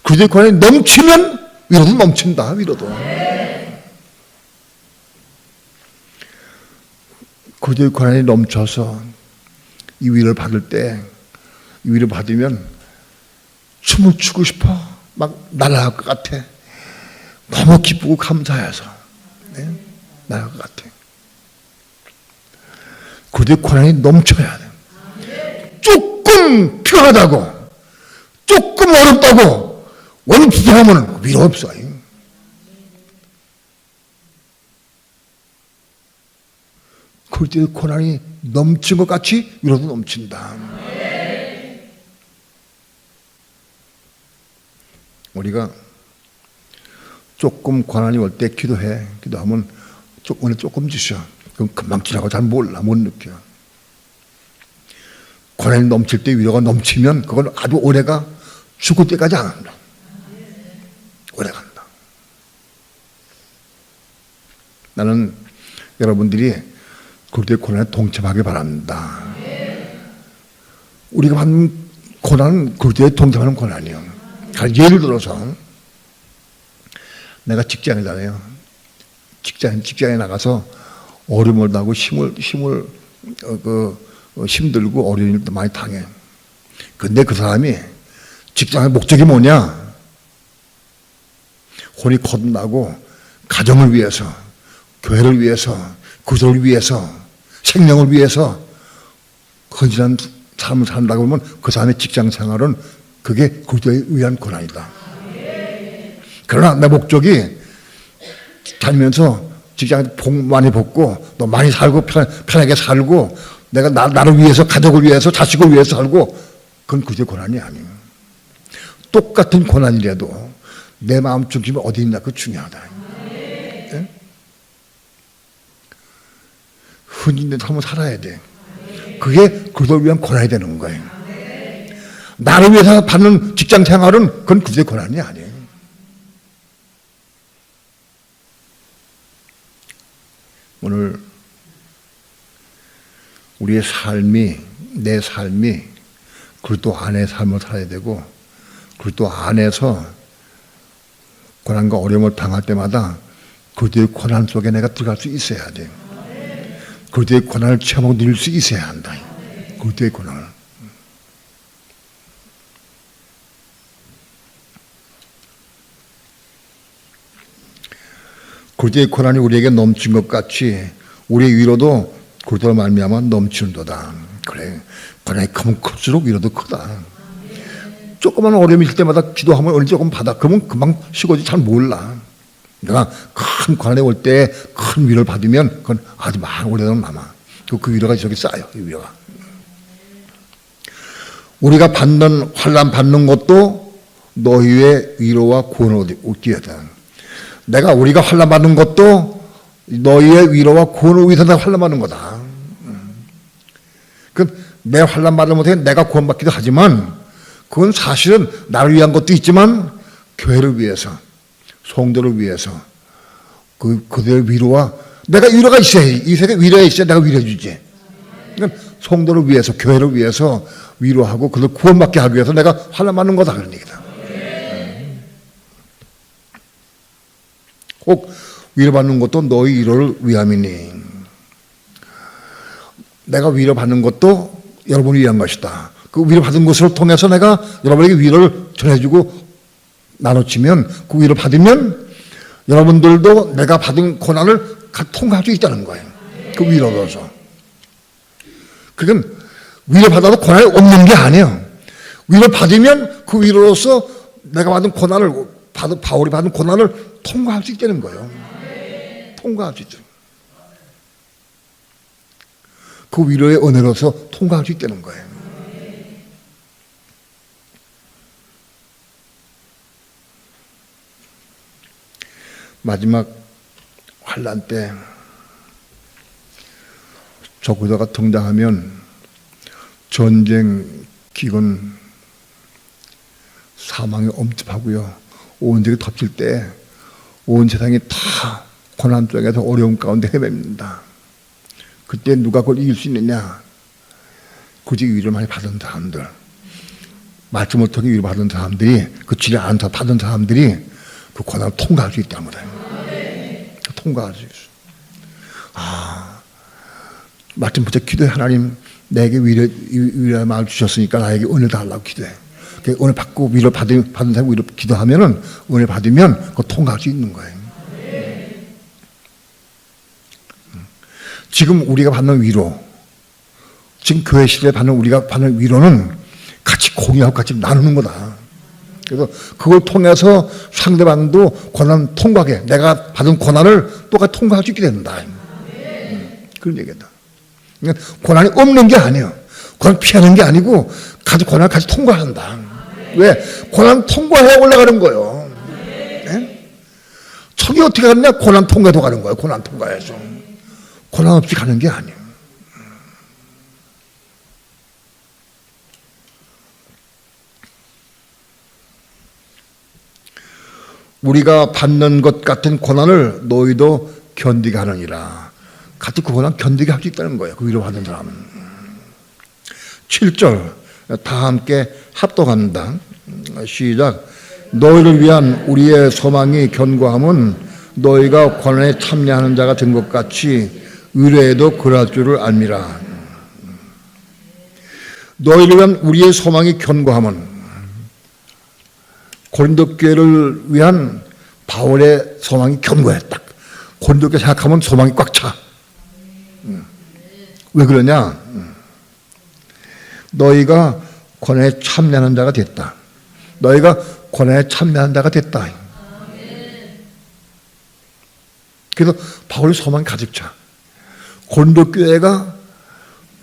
그리스도의 고난이 넘치면 위로도 넘친다. 위로도. 그리스도의 고난이 넘쳐서 이 위로를 받을 때, 이 위로 받으면 춤을 추고 싶어. 막 날아갈 것 같아. 너무 기쁘고 감사해서. 네? 날아갈 것 같아. 그리스도의 고난이 넘쳐야 돼. 조금 피곤하다고, 조금 어렵다고 원피하면 위로 없어요. 그리스도의 고난이 넘친 것 같이 위로도 넘친다. 우리가 조금 고난이 올 때 기도해. 기도하면 오늘 조금 주셔. 그럼 금방 지나고 잘 몰라, 못 느껴. 고난이 넘칠 때 위로가 넘치면 그건 아주 오래가 죽을 때까지 안 한다. 오래 간다. 나는 여러분들이 그리스도의 고난에 동참하기 바랍니다. 우리가 받는 고난은 그리스도에 동참하는 고난이에요. 예를 들어서 내가 직장이잖아요. 직장에 나가서 어려움을 당하고 힘들고 어려운 일도 많이 당해. 근데 그 사람이 직장의 목적이 뭐냐? 혼이 거듭나고 가정을 위해서, 교회를 위해서, 구조를 위해서, 생명을 위해서 헌신한 삶을 산다고 하면 그 사람의 직장 생활은 그게 그리스도에 의한 고난이다. 그러나 내 목적이 다니면서 직장에 복 많이 받고 또 많이 살고 편하게 살고 내가 나를 위해서, 가족을 위해서, 자식을 위해서 살고 그건 그리스도의 고난이 아니에요. 똑같은 고난이라도 내 마음 중심이 어디 있냐, 그거 중요하다. 네? 흔히 한번 살아야 돼. 그게 그리스도를 위한 고난이 되는 거예요. 나를 위해서 받는 직장 생활은 그건 그리스도의 고난이 아니에요. 오늘 우리의 삶이, 내 삶이 그리스도 안의 삶을 살아야 되고 그리스도 안에서 고난과 어려움을 당할 때마다 그리스도의 고난 속에 내가 들어갈 수 있어야 돼요. 그리스도의 고난을 체험하고 누릴 수 있어야 한다. 그리스도의 고난을. 그리스도의 고난이 우리에게 넘친 것 같이 우리의 위로도 그러다 말미암아 넘치는도다. 그래, 고난이 크면 클수록 위로도 크다. 조그만 어려움이 있을 때마다 기도하면 어느 조금 받아. 그러면 금방 식어지 잘 몰라. 내가 큰 고난이 올 때 큰 위로를 받으면 그건 아주 오래도록 남아. 그 위로가 저기 쌓여. 이 위로가. 우리가 받는 환난 받는 것도 너희의 위로와 구원을 얻기 위해서다. 우리가 환난 받는 것도 너희의 위로와 구원을 위해서 환난 받는 거다. 내 환난 받으면 못해 내가 구원받기도 하지만 그건 사실은 나를 위한 것도 있지만 교회를 위해서, 성도를 위해서 그들의 위로와 내가 위로가 있어야지. 이 세상에 위로가 있어야 내가 위로해 주지. 그러니까 성도를 위해서, 교회를 위해서 위로하고 그들 구원받게 하기 위해서 내가 환난 받는 거다 그런 얘기다. 꼭 위로받는 것도 너희 위로를 위함이니. 내가 위로받는 것도 여러분을 위한 것이다. 그 위로받은 것을 통해서 내가 여러분에게 위로를 전해주고 나눠주면 그 위로 받으면 여러분들도 내가 받은 고난을 통과할 수 있다는 거예요. 그 위로로서. 그건 위로받아도 고난이 없는 게 아니에요. 위로받으면 그 위로로서 내가 받은 고난을, 바울이 받은 고난을 통과할 수 있다는 거예요. 통과할 수 있죠. 그 위로의 은혜로서 통과할 수 있다는 거예요. 마지막 환난 때 적그리스도가 등장하면 전쟁, 기근, 사망이 엄습하고요. 온 세상이 덮칠 때 온 세상이 다 고난 속에서 어려움 가운데 헤맵니다. 그때 누가 그걸 이길 수 있느냐? 굳이 위로를 많이 받은 사람들, 말씀을 통해 위로받은 사람들이, 그 치료 안 받은 사람들이 그 고난을 통과할 수 있다는 거다. 통과할 수 있어. 말씀 붙여 기도해. 하나님, 내게 위로의 마음을 주셨으니까 나에게 은혜 달라고 기도해. 은혜 받고 위로 받은 사람 위로 기도하면은 은혜 받으면 그거 통과할 수 있는 거예요. 지금 우리가 받는 위로, 지금 교회 시대에 우리가 받는 위로는 같이 공유하고 같이 나누는 거다. 그래서 그걸 통해서 상대방도 고난 통과하게, 내가 받은 고난을 똑같이 통과할 수 있게 된다. 그런 얘기다. 그러니까 고난이 없는 게 아니에요. 고난 피하는 게 아니고 같이 고난을 같이 통과한다. 왜? 고난 통과해야 올라가는 거예요. 네? 척이 어떻게 가느냐? 고난 통과해도 가는 거예요. 고난 통과해서. 고난 없이 가는 게 아니에요. 우리가 받는 것 같은 고난을 너희도 견디게 하느니라. 같이 그 고난 견디게 할 수 있다는 거예요. 그 위로받는 사람은. 7절 다 함께 합독합니다. 시작. 너희를 위한 우리의 소망이 견고함은 너희가 고난에 참여하는 자가 된 것 같이 의뢰에도 그럴 줄을 알미라. 너희를 위한 우리의 소망이 견고함은 고린도 교회를 위한 바울의 소망이 견고했다. 고린도 교회 생각하면 소망이 꽉 차. 왜 그러냐? 너희가 고난에 참여하는 자가 됐다. 너희가 고난에 참여하는 자가 됐다. 그래서 바울의 소망이 가득 차. 고린도 교회가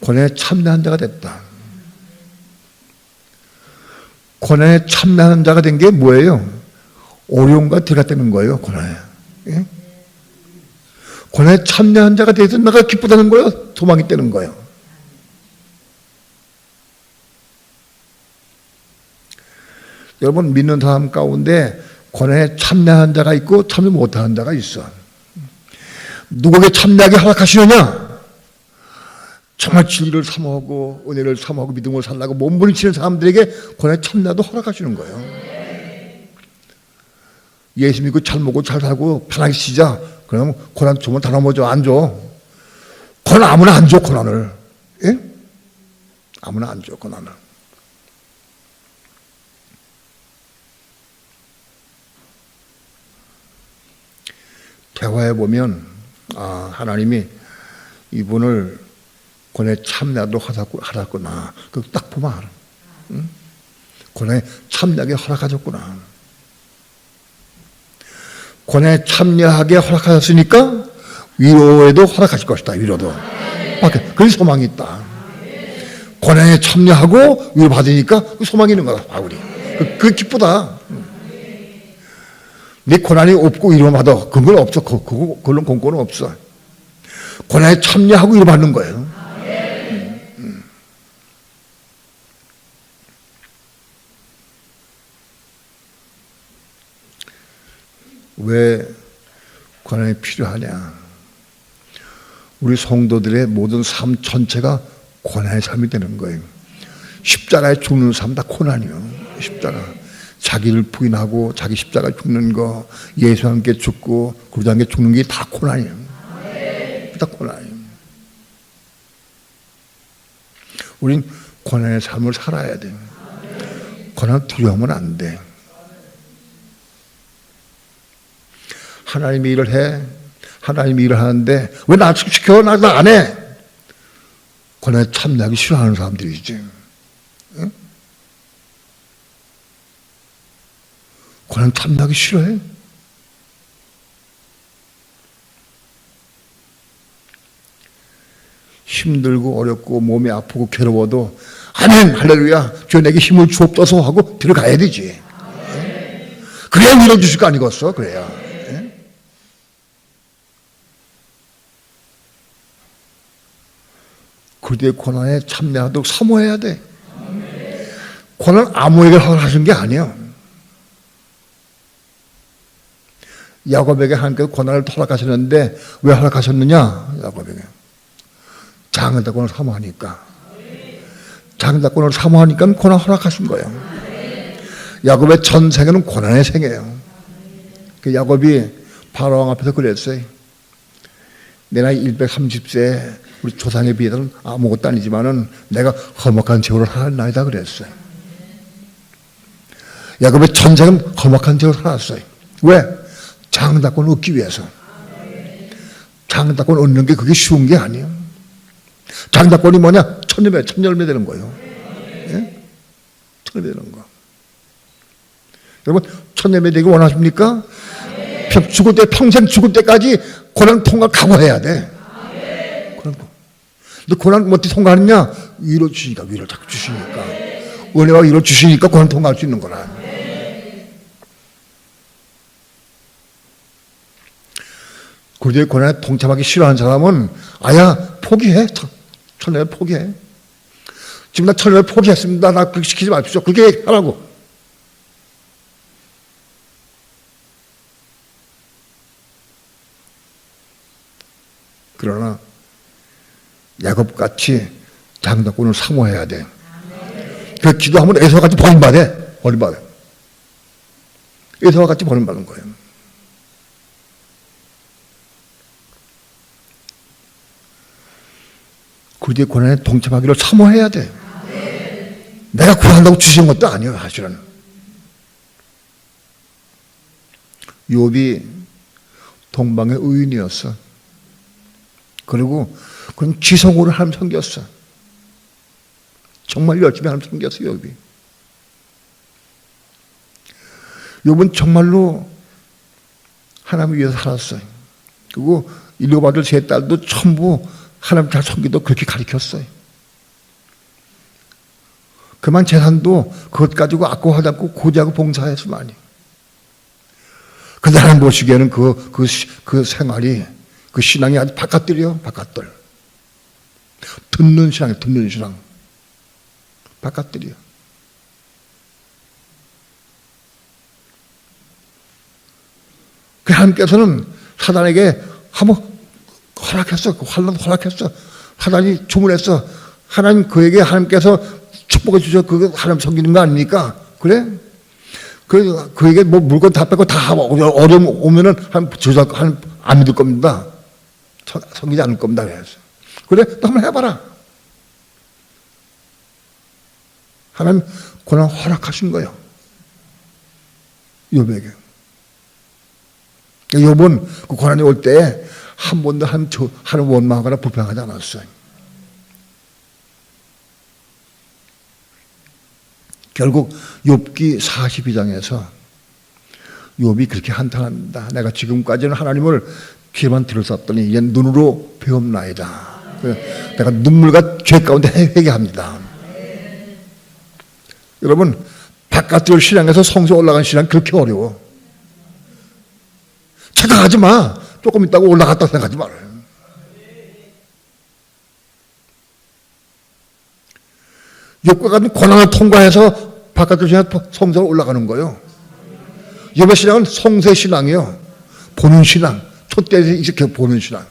고난에 참여하는 자가 됐다. 고난에 참여하는 자가 된 게 뭐예요? 어려움과 들어갔다는 거예요. 고난에. 예? 고난에 참여한 자가 돼서 내가 기쁘다는 거예요. 소망이 되는 거예요. 여러분, 믿는 사람 가운데 고난에 참여한 자가 있고 참여 못하는 자가 있어. 누구에게 참여하게 허락하시느냐? 정말 진리를 사모하고 은혜를 사모하고 믿음을 살라고 몸부림치는 사람들에게 고난에 참여도 허락하시는 거예요. 예수 믿고 잘 먹고 잘 살고 편하게 쉬자. 그러면 고난 주면 다 넘어져. 안 줘. 고난 아무나 안 줘. 고난을. 예? 아무나 안 줘. 고난을. 대화해 보면 하나님이 이분을 고난에 참여하도록 하셨구나. 그 딱 보면 알아. 응? 고난에 참여하게 허락하셨구나. 고난에 참여하게 허락하셨으니까 위로에도 허락하실 것이다. 위로도. 그게 소망이 있다. 고난에 참여하고 위로 받으니까 그 소망이 있는 거다. 바울이. 그게 기쁘다. 내 고난이 없고 위로 받아. 그건 없어. 그런 공고는 없어. 고난에 참여하고 위로 받는 거예요. 왜 고난이 필요하냐? 우리 성도들의 모든 삶 전체가 고난의 삶이 되는 거예요. 십자가에 죽는 삶 다 고난이요. 십자가. 자기를 부인하고 자기 십자가에 죽는 거, 예수와 함께 죽고 그리스도와 함께 죽는 게 다 고난이에요. 다 고난이에요. 우린 고난의 삶을 살아야 돼요. 고난 두려우면 안 돼. 하나님이 일을 해. 하나님이 일을 하는데 왜 나 시켜? 나 안 해. 고난에 참여하기 싫어하는 사람들이지. 응? 고난 참여하기 싫어해? 힘들고 어렵고 몸이 아프고 괴로워도 아멘 할렐루야 주여 내게 힘을 주옵소서 하고 들어가야 되지. 응? 그래야 밀어주실 거 아니겠어? 그래야. 응? 그들의 고난에 참여하도록 사모해야 돼. 고난 아무에게 허락하신 게 아니에요. 야곱에게 하나님께서 고난을 허락하셨는데 왜 허락하셨느냐? 야곱에게 작은 자권을 사모하니까. 작은 자권을 사모하니까 고난 허락하신 거예요. 야곱의 전 생애는 고난의 생애예요. 그 야곱이 바로왕 앞에서 그랬어요. 내 나이 130세에 우리 조상에 비해서는 아무것도 아니지만은 내가 험악한 세월을 살았나이다 그랬어요. 야곱의 전생은 험악한 세월을 살았어요. 왜? 장자권을 얻기 위해서. 장자권 얻는 게 그게 쉬운 게 아니에요. 장자권이 뭐냐? 천열매 되는 거예요. 예? 천열매 되는 거. 여러분 천열매 되기 원하십니까? 죽을 때 평생 죽을 때까지 고난 통과 각오해야 돼. 고난 거. 근데 고난 뭐 어떻게 통과하느냐? 위로 주시니까 위로 자꾸 주시니까 은혜와 위로 주시니까 고난 통과할 수 있는 거라. 그런데 고난에 동참하기 싫어하는 사람은 아야 포기해. 천년을 포기해. 지금 나 천년을 포기했습니다. 나 그렇게 시키지 마십시오. 그렇게 하라고. 그러나 야곱같이 장자권을 사모해야 돼. 그 기도하면 에서와 같이 버림받아. 버림받아. 에서와 같이 버림받는 거예요. 그들의 고난에 동참하기를 사모해야 돼. 내가 구한다고 주신 것도 아니에요, 사실은. 욥이 동방의 의인이었어. 그리고 그건 지성으로 하나님 섬겼어. 정말 열심히 하나님 섬겼어, 욥이. 욥은 정말로 하나님 위해서 살았어요. 그리고 일곱아들 세 딸도 전부 하나님 잘 섬기도 그렇게 가르쳤어요. 그만 재산도 그것 가지고 아까워하지 않고 고지하고 봉사했으면. 근데 하나님 보시기에는 그 생활이, 그 신앙이 아주 바깥들이요, 바깥들. 듣는 신앙. 바깥들이요. 그 하나님께서는 사단에게 한번 허락했어. 환난 허락했어. 사단이 주문했어. 하나님 그에게 하나님께서 축복해 주셔. 그거 하나님 섬기는 거 아닙니까? 그래? 그에게 뭐 물건 다 빼고 다 어려움 오면은 하나님 안 믿을 겁니다. 섬기지 않을 겁니다. 그래서. 그래? 또 한번 해봐라. 하나님 고난 허락하신 거예요. 욥에게. 욥은 그 고난이 올 때 한 번도 하나님 원망하거나 불평하지 않았어요. 결국 욥기 42장에서 욥이 그렇게 한탄합니다. 내가 지금까지는 하나님을 귀에만 들었었더니 이제 눈으로 배움나이다. 내가 눈물과 죄 가운데 회개합니다. 여러분, 바깥을 신앙에서 성소에 올라간 신앙 그렇게 어려워. 착각하지 마. 조금 있다고 올라갔다 생각하지 말아요. 욥과 같은 고난을 통과해서 바깥을 신앙 성소에 올라가는 거예요. 욥의 신앙은 성세 신앙이에요. 보는 신앙. 촛대에서 이렇게 보는 신앙.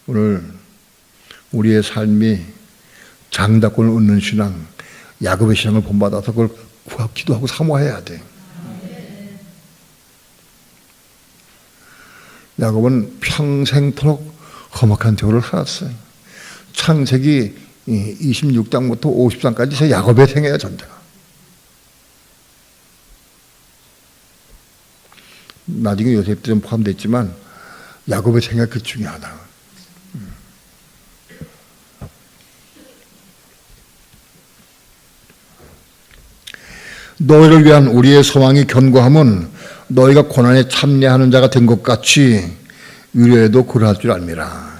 오늘 우리의 삶이 장닭권을 얻는 신앙, 야곱의 신앙을 본받아서 그걸 기도하고 사모해야 돼. 야곱은 평생토록 험악한 세월을 살았어요. 창세기 26장부터 50장까지 제 야곱의 생애야, 전체가. 나중에 요셉도 좀 포함됐지만 야곱의 생애가 그 중에 하나. 너희를 위한 우리의 소망이 견고함은 너희가 고난에 참여하는 자가 된 것 같이 위로에도 그러할 줄 압니다.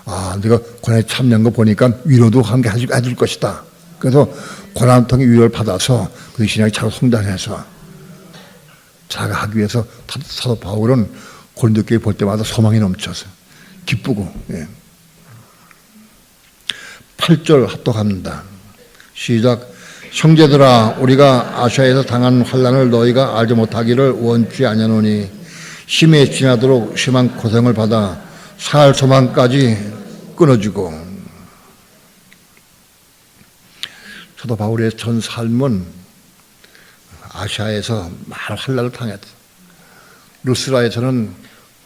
아, 네가 고난에 참여한 거 보니까 위로도 함께 해줄 것이다. 그래서 고난을 통해 위로를 받아서 그 신앙이 차로 성장해서 자가 하기 위해서 사도 바울은 고린도 교회 볼 때마다 소망이 넘쳐서 기쁘고. 예. 8절 합독합니다. 시작. 형제들아, 우리가 아시아에서 당한 환난을 너희가 알지 못하기를 원치 아니하노니 심히 지나도록 심한 고생을 받아 살 소망까지 끊어지고. 사도 바울의 전 삶은 아시아에서 많은 환난을 당했어. 루스라에서는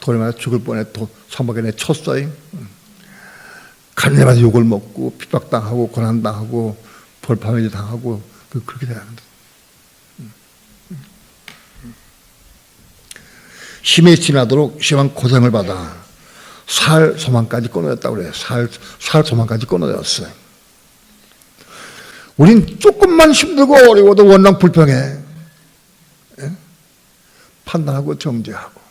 돌에 맞아 죽을 뻔해 선박에 내쳤어요. 간내마다 욕을 먹고 핍박당하고 고난당하고 벌판에 당하고 그렇게 돼야 합니다. 심히 지나도록 심한 고생을 받아 살 소망까지 끊어졌다고 그래요. 살 소망까지 끊어졌어요. 우린 조금만 힘들고 어려워도 원망 불평해. 예? 판단하고 정죄하고.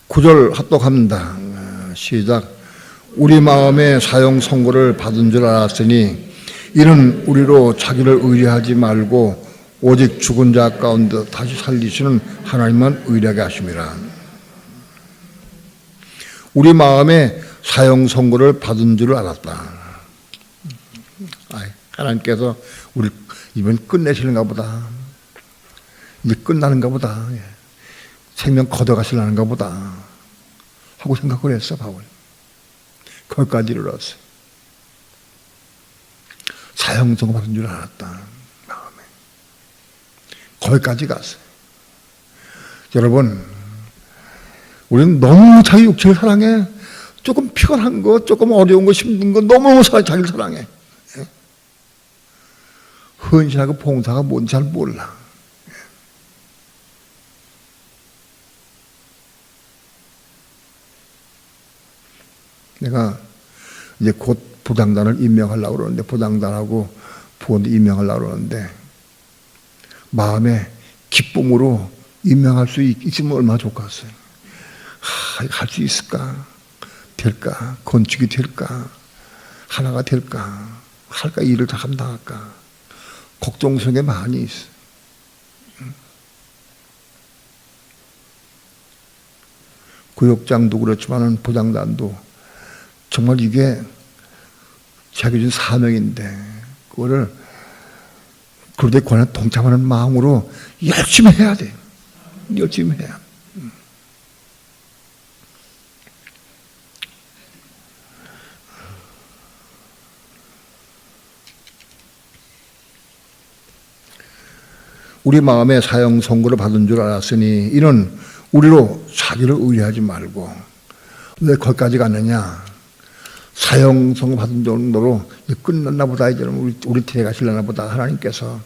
구절 합독합니다. 시작. 우리 마음에 사형 선고를 받은 줄 알았으니 이는 우리로 자기를 의뢰하지 말고 오직 죽은 자 가운데 다시 살리시는 하나님만 의뢰하게 하심이라. 우리 마음에 사형 선고를 받은 줄 알았다. 하나님께서 우리 이번 끝내시는가 보다. 이제 끝나는가 보다. 생명 걷어가시려는가 보다 하고 생각을 했어, 바울. 거기까지 이르렀어. 사형선고 받은 줄 알았다, 마음에. 거기까지 갔어. 여러분, 우리는 너무 자기 육체를 사랑해. 조금 피곤한 거, 조금 어려운 거, 힘든 거 너무 자기를 사랑해. 헌신하고 봉사가 뭔지 잘 몰라. 내가 이제 곧 부장단을 임명하려고 그러는데, 부장단하고 부원도 임명하려고 그러는데, 마음에 기쁨으로 임명할 수 있으면 얼마나 좋겠어요. 할 수 있을까? 될까? 건축이 될까? 하나가 될까? 할까? 일을 다 감당할까? 걱정스러운 게 많이 있어. 구역장도 그렇지만은 부장단도 정말 이게 자기 준 사명인데, 그거를 그런데 권한 동참하는 마음으로 열심히 해야 돼. 열심히 해야. 우리 마음에 사형 선고를 받은 줄 알았으니 이는 우리로 자기를 의뢰하지 말고. 왜 거기까지 갔느냐? 사형 선고 받은 정도로 끝났나 보다, 이제는 우리 팀에 가실려나 보다, 하나님께서.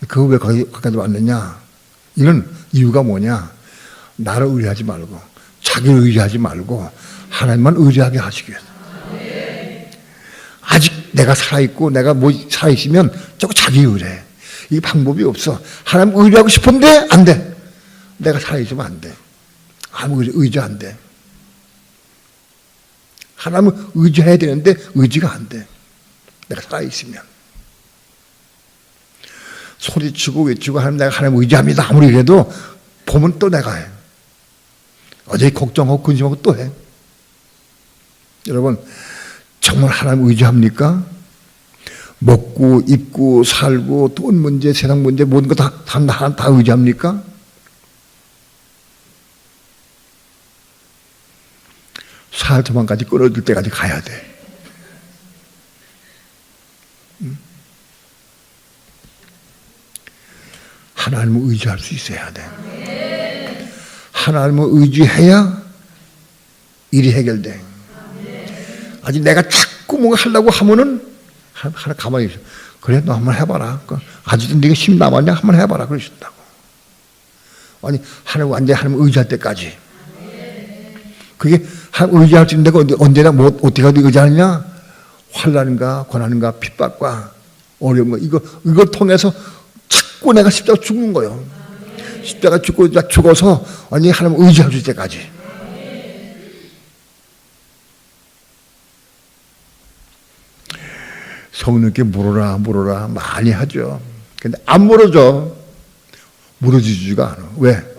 그거 왜 거기까지 왔느냐? 이는 이유가 뭐냐? 나를 의뢰하지 말고, 자기를 의뢰하지 말고 하나님만 의뢰하게 하시기 위해서. 아직 내가 살아있고 내가 뭐 살아있으면 자꾸 자기 의뢰해. 이게 방법이 없어. 하나님 의뢰하고 싶은데 안 돼. 내가 살아있으면 안 돼. 아무 의지 안 돼. 하나님을 의지해야 되는데 의지가 안 돼. 내가 살아있으면. 소리치고 외치고 하나님, 내가 하나님 의지합니다 아무리 이래도 보면 또 내가 해. 어제 걱정하고 근심하고 또 해. 여러분, 정말 하나님 의지합니까? 먹고 입고 살고 돈 문제, 세상 문제, 모든 거 다 의지합니까? 살 도망까지 끌어줄 때까지 가야 돼. 하나님을 의지할 수 있어야 돼. 하나님을 의지해야 일이 해결돼. 아직 내가 자꾸 뭔가 하려고 하면은 하나 가만히 있어. 그래, 너 한번 해봐라. 아직도 네가 힘 남았냐? 한번 해봐라. 그러신다고. 아니, 하나님 완전히 하나님 의지할 때까지. 그게 하나님 의지할 수 있는 데가 언제나 뭐 어떻게 의지하느냐? 환난인가 고난인가 핍박과 어려운 거 이걸 통해서 자꾸 내가 십자가 죽는 거예요. 십자가 죽어서 완전히 하나님 의지할 수 있을 때까지. 성령께 물어라 많이 하죠. 근데 안 물어줘. 물어주지가 않아. 왜?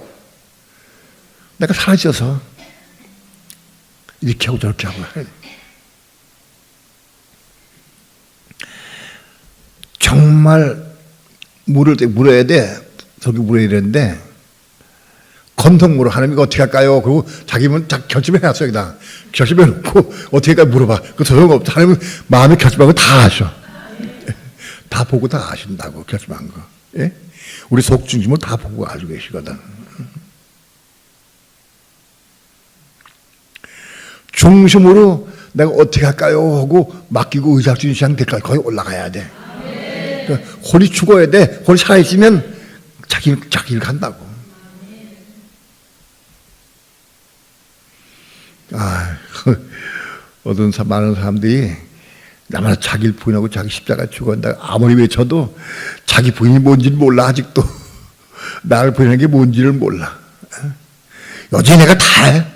내가 살아있어서 이렇게 하고 저렇게 하고 해야 돼. 정말 물어야 돼. 저기 물어야 되는데 건성 물어. 하나님 이거 어떻게 할까요? 그리고 자기는 결심해놨어. 여기다 결심해놓고 어떻게 할까 물어봐. 그 소용없어. 하나님은 마음에 결심하고 다 아셔. 다 보고 다 아신다고 결심한 거. 예? 우리 속 중심을 다 보고 알고 계시거든. 중심으로 내가 어떻게 할까요? 하고 맡기고 의지할 수 있는 시간 될까요? 거기 올라가야 돼. 그러니까 혼이 죽어야 돼. 혼이 살아있으면 자기 일 간다고. 많은 사람들이 나마다 자기를 부인하고 자기 십자가 죽었다. 아무리 외쳐도 자기 부인이 뭔지를 몰라. 아직도 나를 부인하는 게 뭔지를 몰라. 여전히 내가 다 해.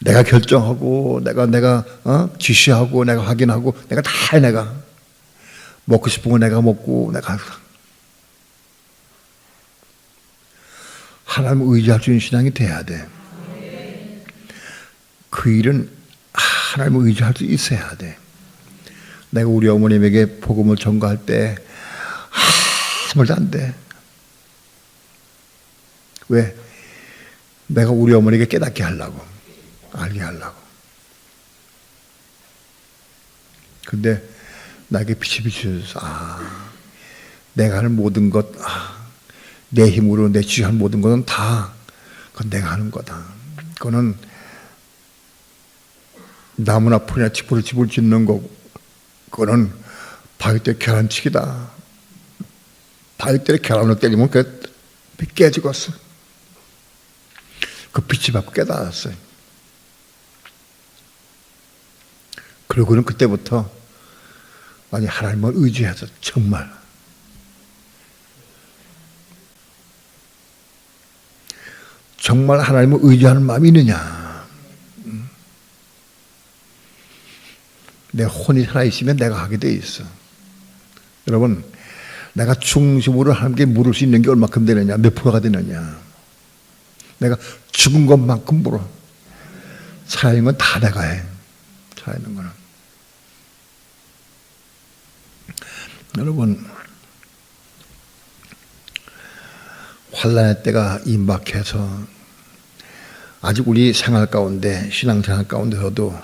내가 결정하고 내가 지시하고 내가 확인하고 내가 다 해. 내가 먹고 싶은 거 내가 먹고 내가 하나님을 의지할 수 있는 신앙이 돼야 돼. 그 일은 하나님을 의지할 수 있어야 돼. 내가 우리 어머님에게 복음을 전가할 때 아무 말도 안 돼. 왜? 내가 우리 어머니에게 깨닫게 하려고, 알게 하려고. 근데 나에게 빛이 비춰져서 내가 하는 모든 것, 내 힘으로 내 지시하는 모든 것은 다 그건 내가 하는 거다. 그거는 나무나 풀이나 집을 짓는 거고, 그거는 바위대 계란치기다. 바위대에 계란을 때리면 그 깨지겠어. 그 빛이 받고 깨달았어요. 그리고는 그때부터 많이 하나님을 의지해서 정말 하나님을 의지하는 마음이 있느냐. 내 혼이 살아있으면 내가 하게 돼 있어. 여러분, 내가 중심으로 하나님께 물을 수 있는 게 얼마큼 되느냐, 몇 프로가 되느냐. 내가 죽은 것만큼 물어. 살아있는 건 다 내가 해. 살아있는 거는. 여러분, 환난의 때가 임박해서 아직 우리 생활 가운데, 신앙생활 가운데서도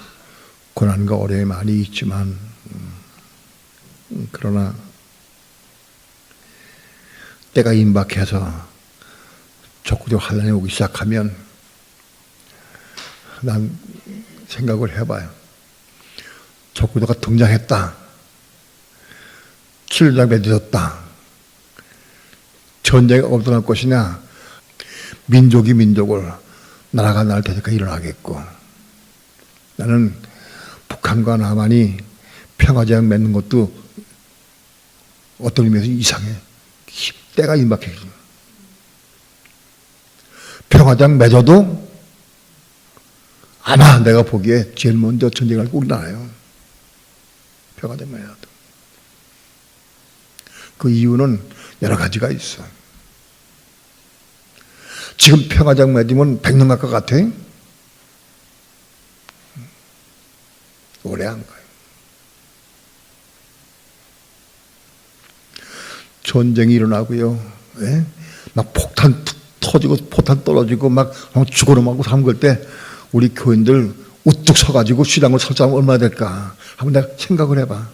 고난과 어려움이 많이 있지만, 그러나 때가 임박해서 적구적 환란이 오기 시작하면 난 생각을 해봐요. 적구도가 등장했다. 칠루가 맺어졌다. 전쟁이 없어질 것이냐, 민족이 민족을, 나라가 나라를 대적하게 일어나겠고, 나는 북한과 남한이 평화제약 맺는 것도 어떤 의미에서 이상해. 때가 임박해. 평화제약 맺어도 아마 내가 보기에 제일 먼저 전쟁할 거 우리나라예요. 평화제약 맺어도. 그 이유는 여러 가지가 있어. 지금 평화제약 맺으면 100년 갈 것 같아? 오래 한 거예요. 전쟁이 일어나고요. 예? 막 폭탄 터지고 포탄 떨어지고 막 죽어넘어가고 삼글 때 우리 교인들 우뚝 서가지고 신앙을 설정하면 얼마나 될까? 한번 내가 생각을 해봐.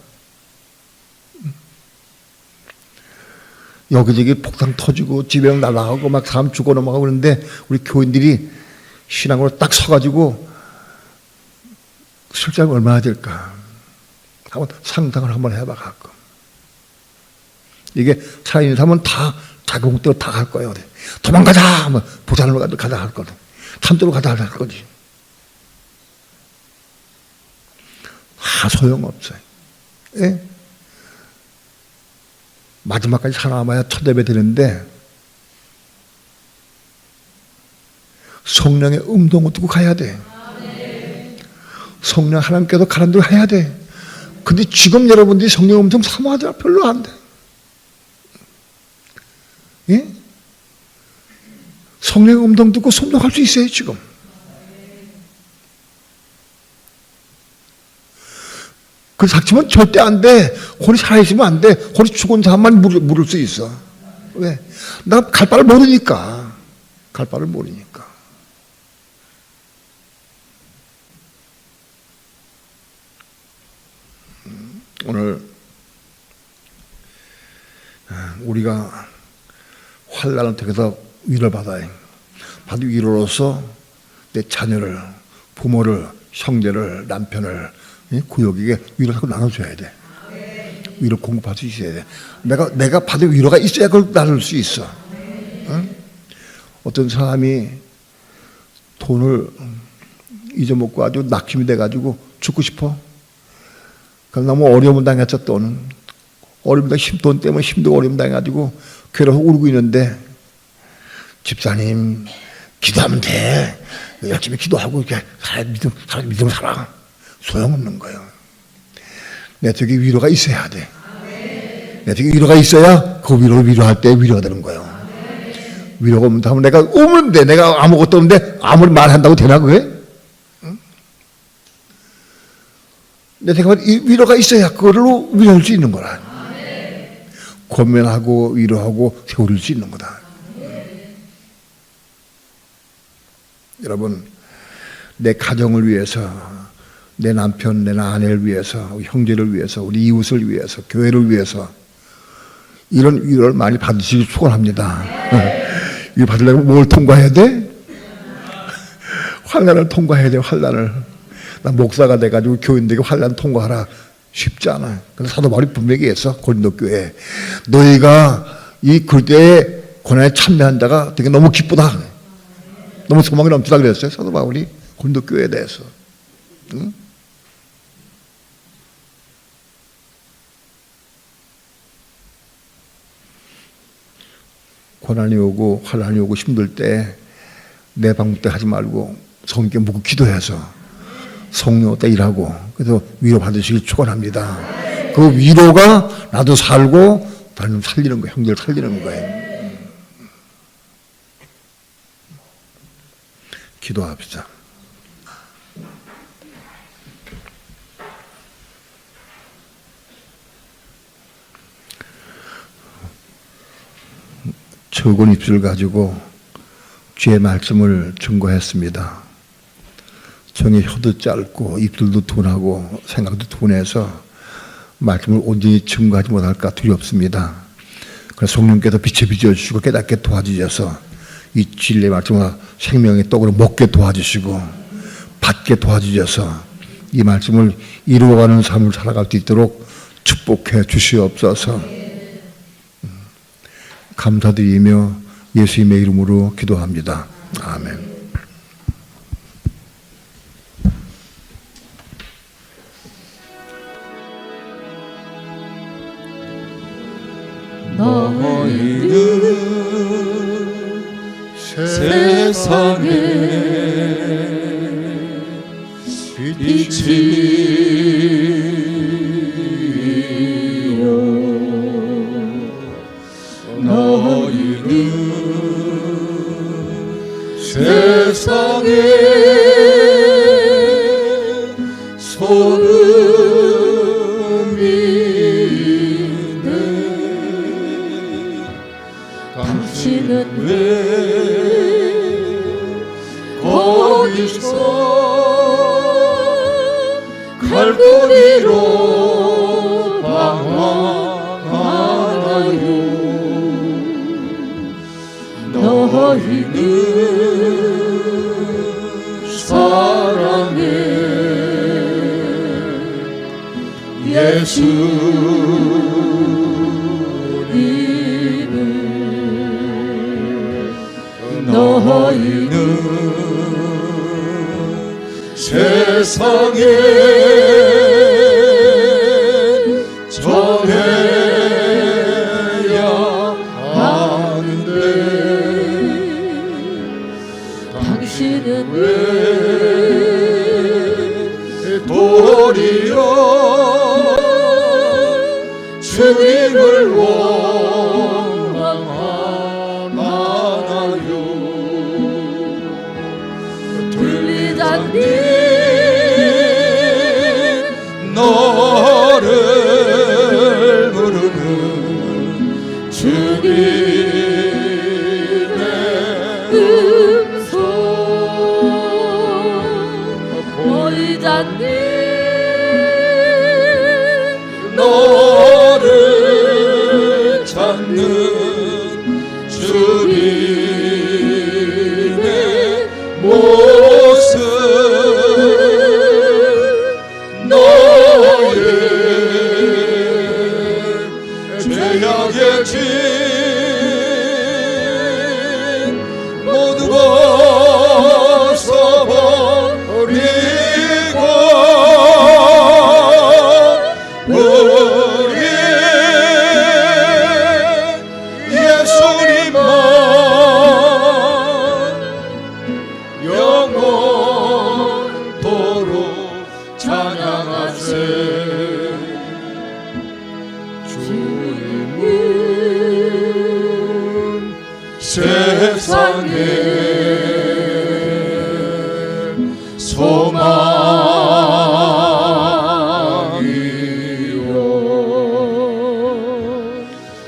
여기저기 폭탄 터지고 지병 날아가고 막 사람 죽어넘어가고 그러는데 우리 교인들이 신앙으로 딱 서가지고 설정하면 얼마나 될까? 한번 상상을 한번 해봐 갖고. 이게 살아있는 사람은 다 자기 공대로 다 갈 거예요. 도망가자! 뭐 부산으로 가자 할 거든. 탄도로 가자 할 거지. 다 소용없어요. 예? 마지막까지 살아남아야 첫 예배 되는데 성령의 음성을 듣고 가야 돼. 성령 하나님께서 가는 대로 해야 돼. 근데 지금 여러분들이 성령 음성 사모하더라 별로 안 돼. 예? 성령의 음성 듣고 순종할 수 있어요 지금. 그래서 작지만 절대 안 돼. 혼이 살아있으면 안 돼. 혼이 죽은 사람만 물을 수 있어. 왜? 나 갈 바를 모르니까. 갈 바를 모르니까. 오늘 우리가 환난을 통해서 위로를 받아요. 받은 위로로서 내 자녀를, 부모를, 형제를, 남편을 구역에게 위로를 하고 나눠줘야 돼. 위로 공급할 수 있어야 돼. 내가 받은 위로가 있어야 그걸 나눌 수 있어. 응? 어떤 사람이 돈을 잊어먹고 아주 낙심이 돼가지고 죽고 싶어. 그럼 너무 어려움을 당했죠. 또는 어려움 돈 때문에 힘들고 어려움 당해가지고 괴로워 울고 있는데 집사님 기도하면 돼. 열심히 기도하고 이렇게 믿음 살아. 소용없는 거예요. 내 속에 위로가 있어야 돼. 내 속에 위로가 있어야 그 위로를 위로할 때 위로가 되는 거예요. 위로가 없는데 내가 오면 돼. 내가 아무것도 없는데 아무리 말한다고 되나 그게? 응? 내 속에 위로가 있어야 그걸로 위로할 수 있는 거라. 권면하고 위로하고 세워줄 수 있는 거다. 여러분, 내 가정을 위해서, 내 남편, 내 아내를 위해서, 우리 형제를 위해서, 우리 이웃을 위해서, 교회를 위해서 이런 위로를 많이 받으시길 축원합니다. 이거 받으려면 뭘 통과해야 돼? 환난을 통과해야 돼. 환난을. 나 목사가 돼가지고 교인들에게 환난 통과하라. 쉽지 않아요. 그래서 사도 바울이 분명히 했어. 고린도 교회에 너희가 이 그때의 고난에 참여한 자가 되게 너무 기쁘다. 너무 소망이 넘치다 그랬어요. 사도 바울이 고린도 교회에 대해서. 응? 고난이 오고 환난이 오고 힘들 때 내 방법대로 하지 말고 성령께 묻고 기도해서 성령 때 일하고 그래서 위로 받으시길 축원합니다. 그 위로가 나도 살고 다른 살리는 거예요. 형들 살리는 거예요. 기도합시다. 적은 입술 가지고 주의 말씀을 증거했습니다. 정의 혀도 짧고 입술도 둔하고 생각도 둔해서 말씀을 온전히 증거하지 못할까 두렵습니다. 그래서 성령께서 빛에 비춰주시고 깨닫게 도와주셔서 이 진리의 말씀과 생명의 떡으로 먹게 도와주시고 받게 도와주셔서 이 말씀을 이루어가는 삶을 살아갈 수 있도록 축복해 주시옵소서. 감사드리며 예수님의 이름으로 기도합니다. 아멘. 너희는 세상에 빛이요 너희는 세상에 소금인데 당신은 왜 거기서 칼부리로 방황하나요? 너희는 사랑해 예수님을 너희는 세상에 전해야 하는데 당신은 왜 도리어 주님을 원망하나요? 들리잖니 너를 부르는 주님의 음성 보이잖니 너를 찾는 주님의 모습 너의 죄악의 짐 모두 벗어버리고 우리 예수님만 영원토록 찬양하세. 주님은 세상에 소망이요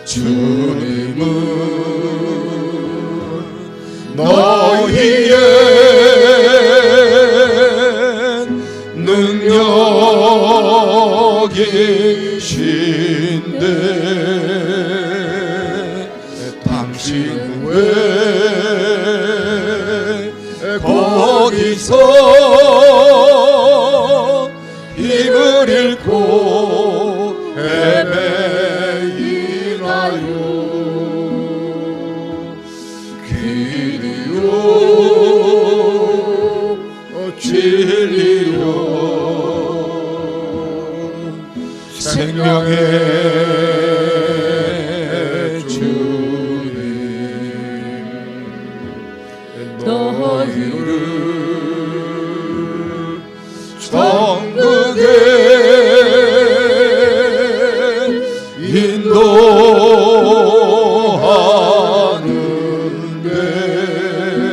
주님은 너희의 능력이신데 당신은 왜 거기서 힘을 잃고 헤매이나요? 길이요 진리요 생명의 주님 너희를 천국에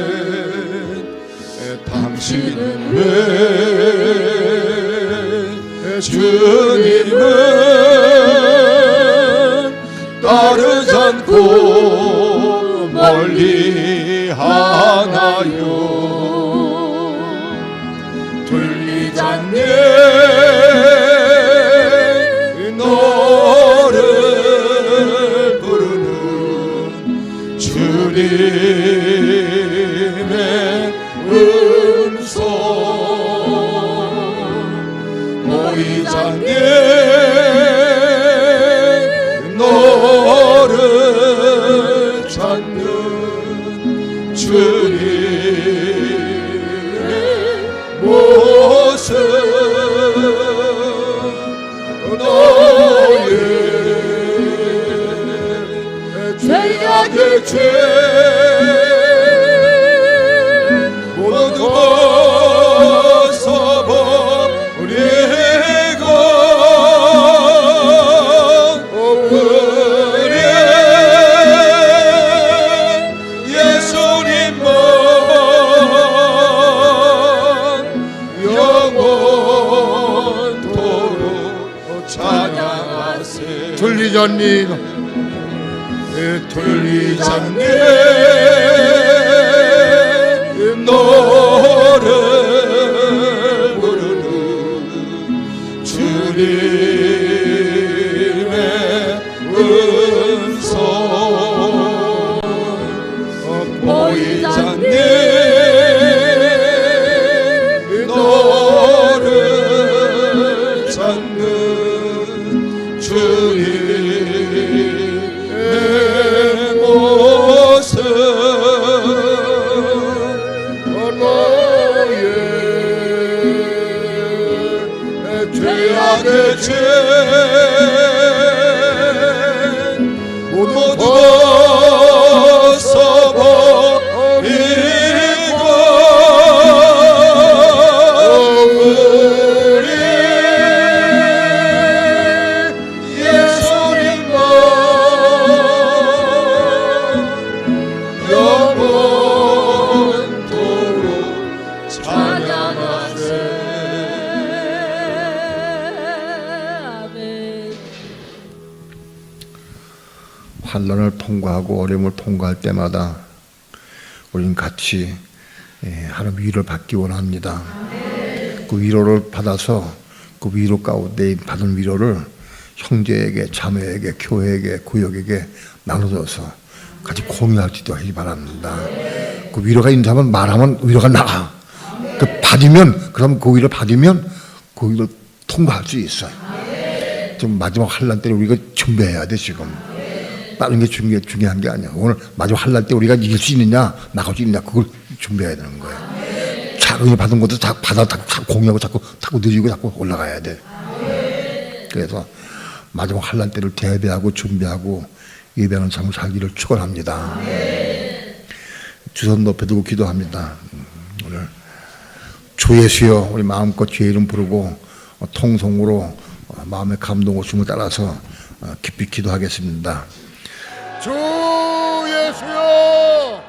인도하는데 당신은 왜 주님은 따르지 않고 멀리 하나요? 들리잖니 너를 부르는 주님의 음성 모이자니 너를 찾는 주님의 모습 너의 죄악의 죄 모두 벗어버리고 우리 예수님만 영원토록 찬양하세. 들리잖니 들리잖니 너를 부르는 주님의 음성 보이잖니 너를 찾는 주님의 모습 너의 죄악의 죄 모두 벗어버리고 우리 예수님만 영원토록 찬양하세. 아멘. 환난을 통과하고 어려움을 통과할 때마다 우리는 같이 하나님 위로를 받기 원합니다. 그 위로를 받아서 그 위로 가운데 받은 위로를 형제에게, 자매에게, 교회에게, 구역에게 나눠줘서 같이 공유할 수 있도록 하기 바랍니다. 그 위로가 있는 사람은 말하면 위로가 나가. 그 받으면, 그럼 그 위로 받으면 그 위로 통과할 수 있어요. 좀 마지막 환난 때 우리가 준비해야 돼, 지금. 다른 게 중요한 게 아니야. 오늘 마지막 환난 때 우리가 이길 수 있느냐, 나갈 수 있느냐, 그걸 준비해야 되는 거예요. 자꾸 받은 것도 자꾸 공유하고 자꾸 늦어지고 자꾸 올라가야 돼. 그래서 마지막 환난 때를 대비하고 준비하고 예배하는 삶을 살기를 축원합니다. 두 손 높여 두고 기도합니다. 오늘 주 예수여, 우리 마음껏 주의 이름 부르고 통성으로 마음의 감동과 춤을 따라서 깊이 기도하겠습니다. 주 예수여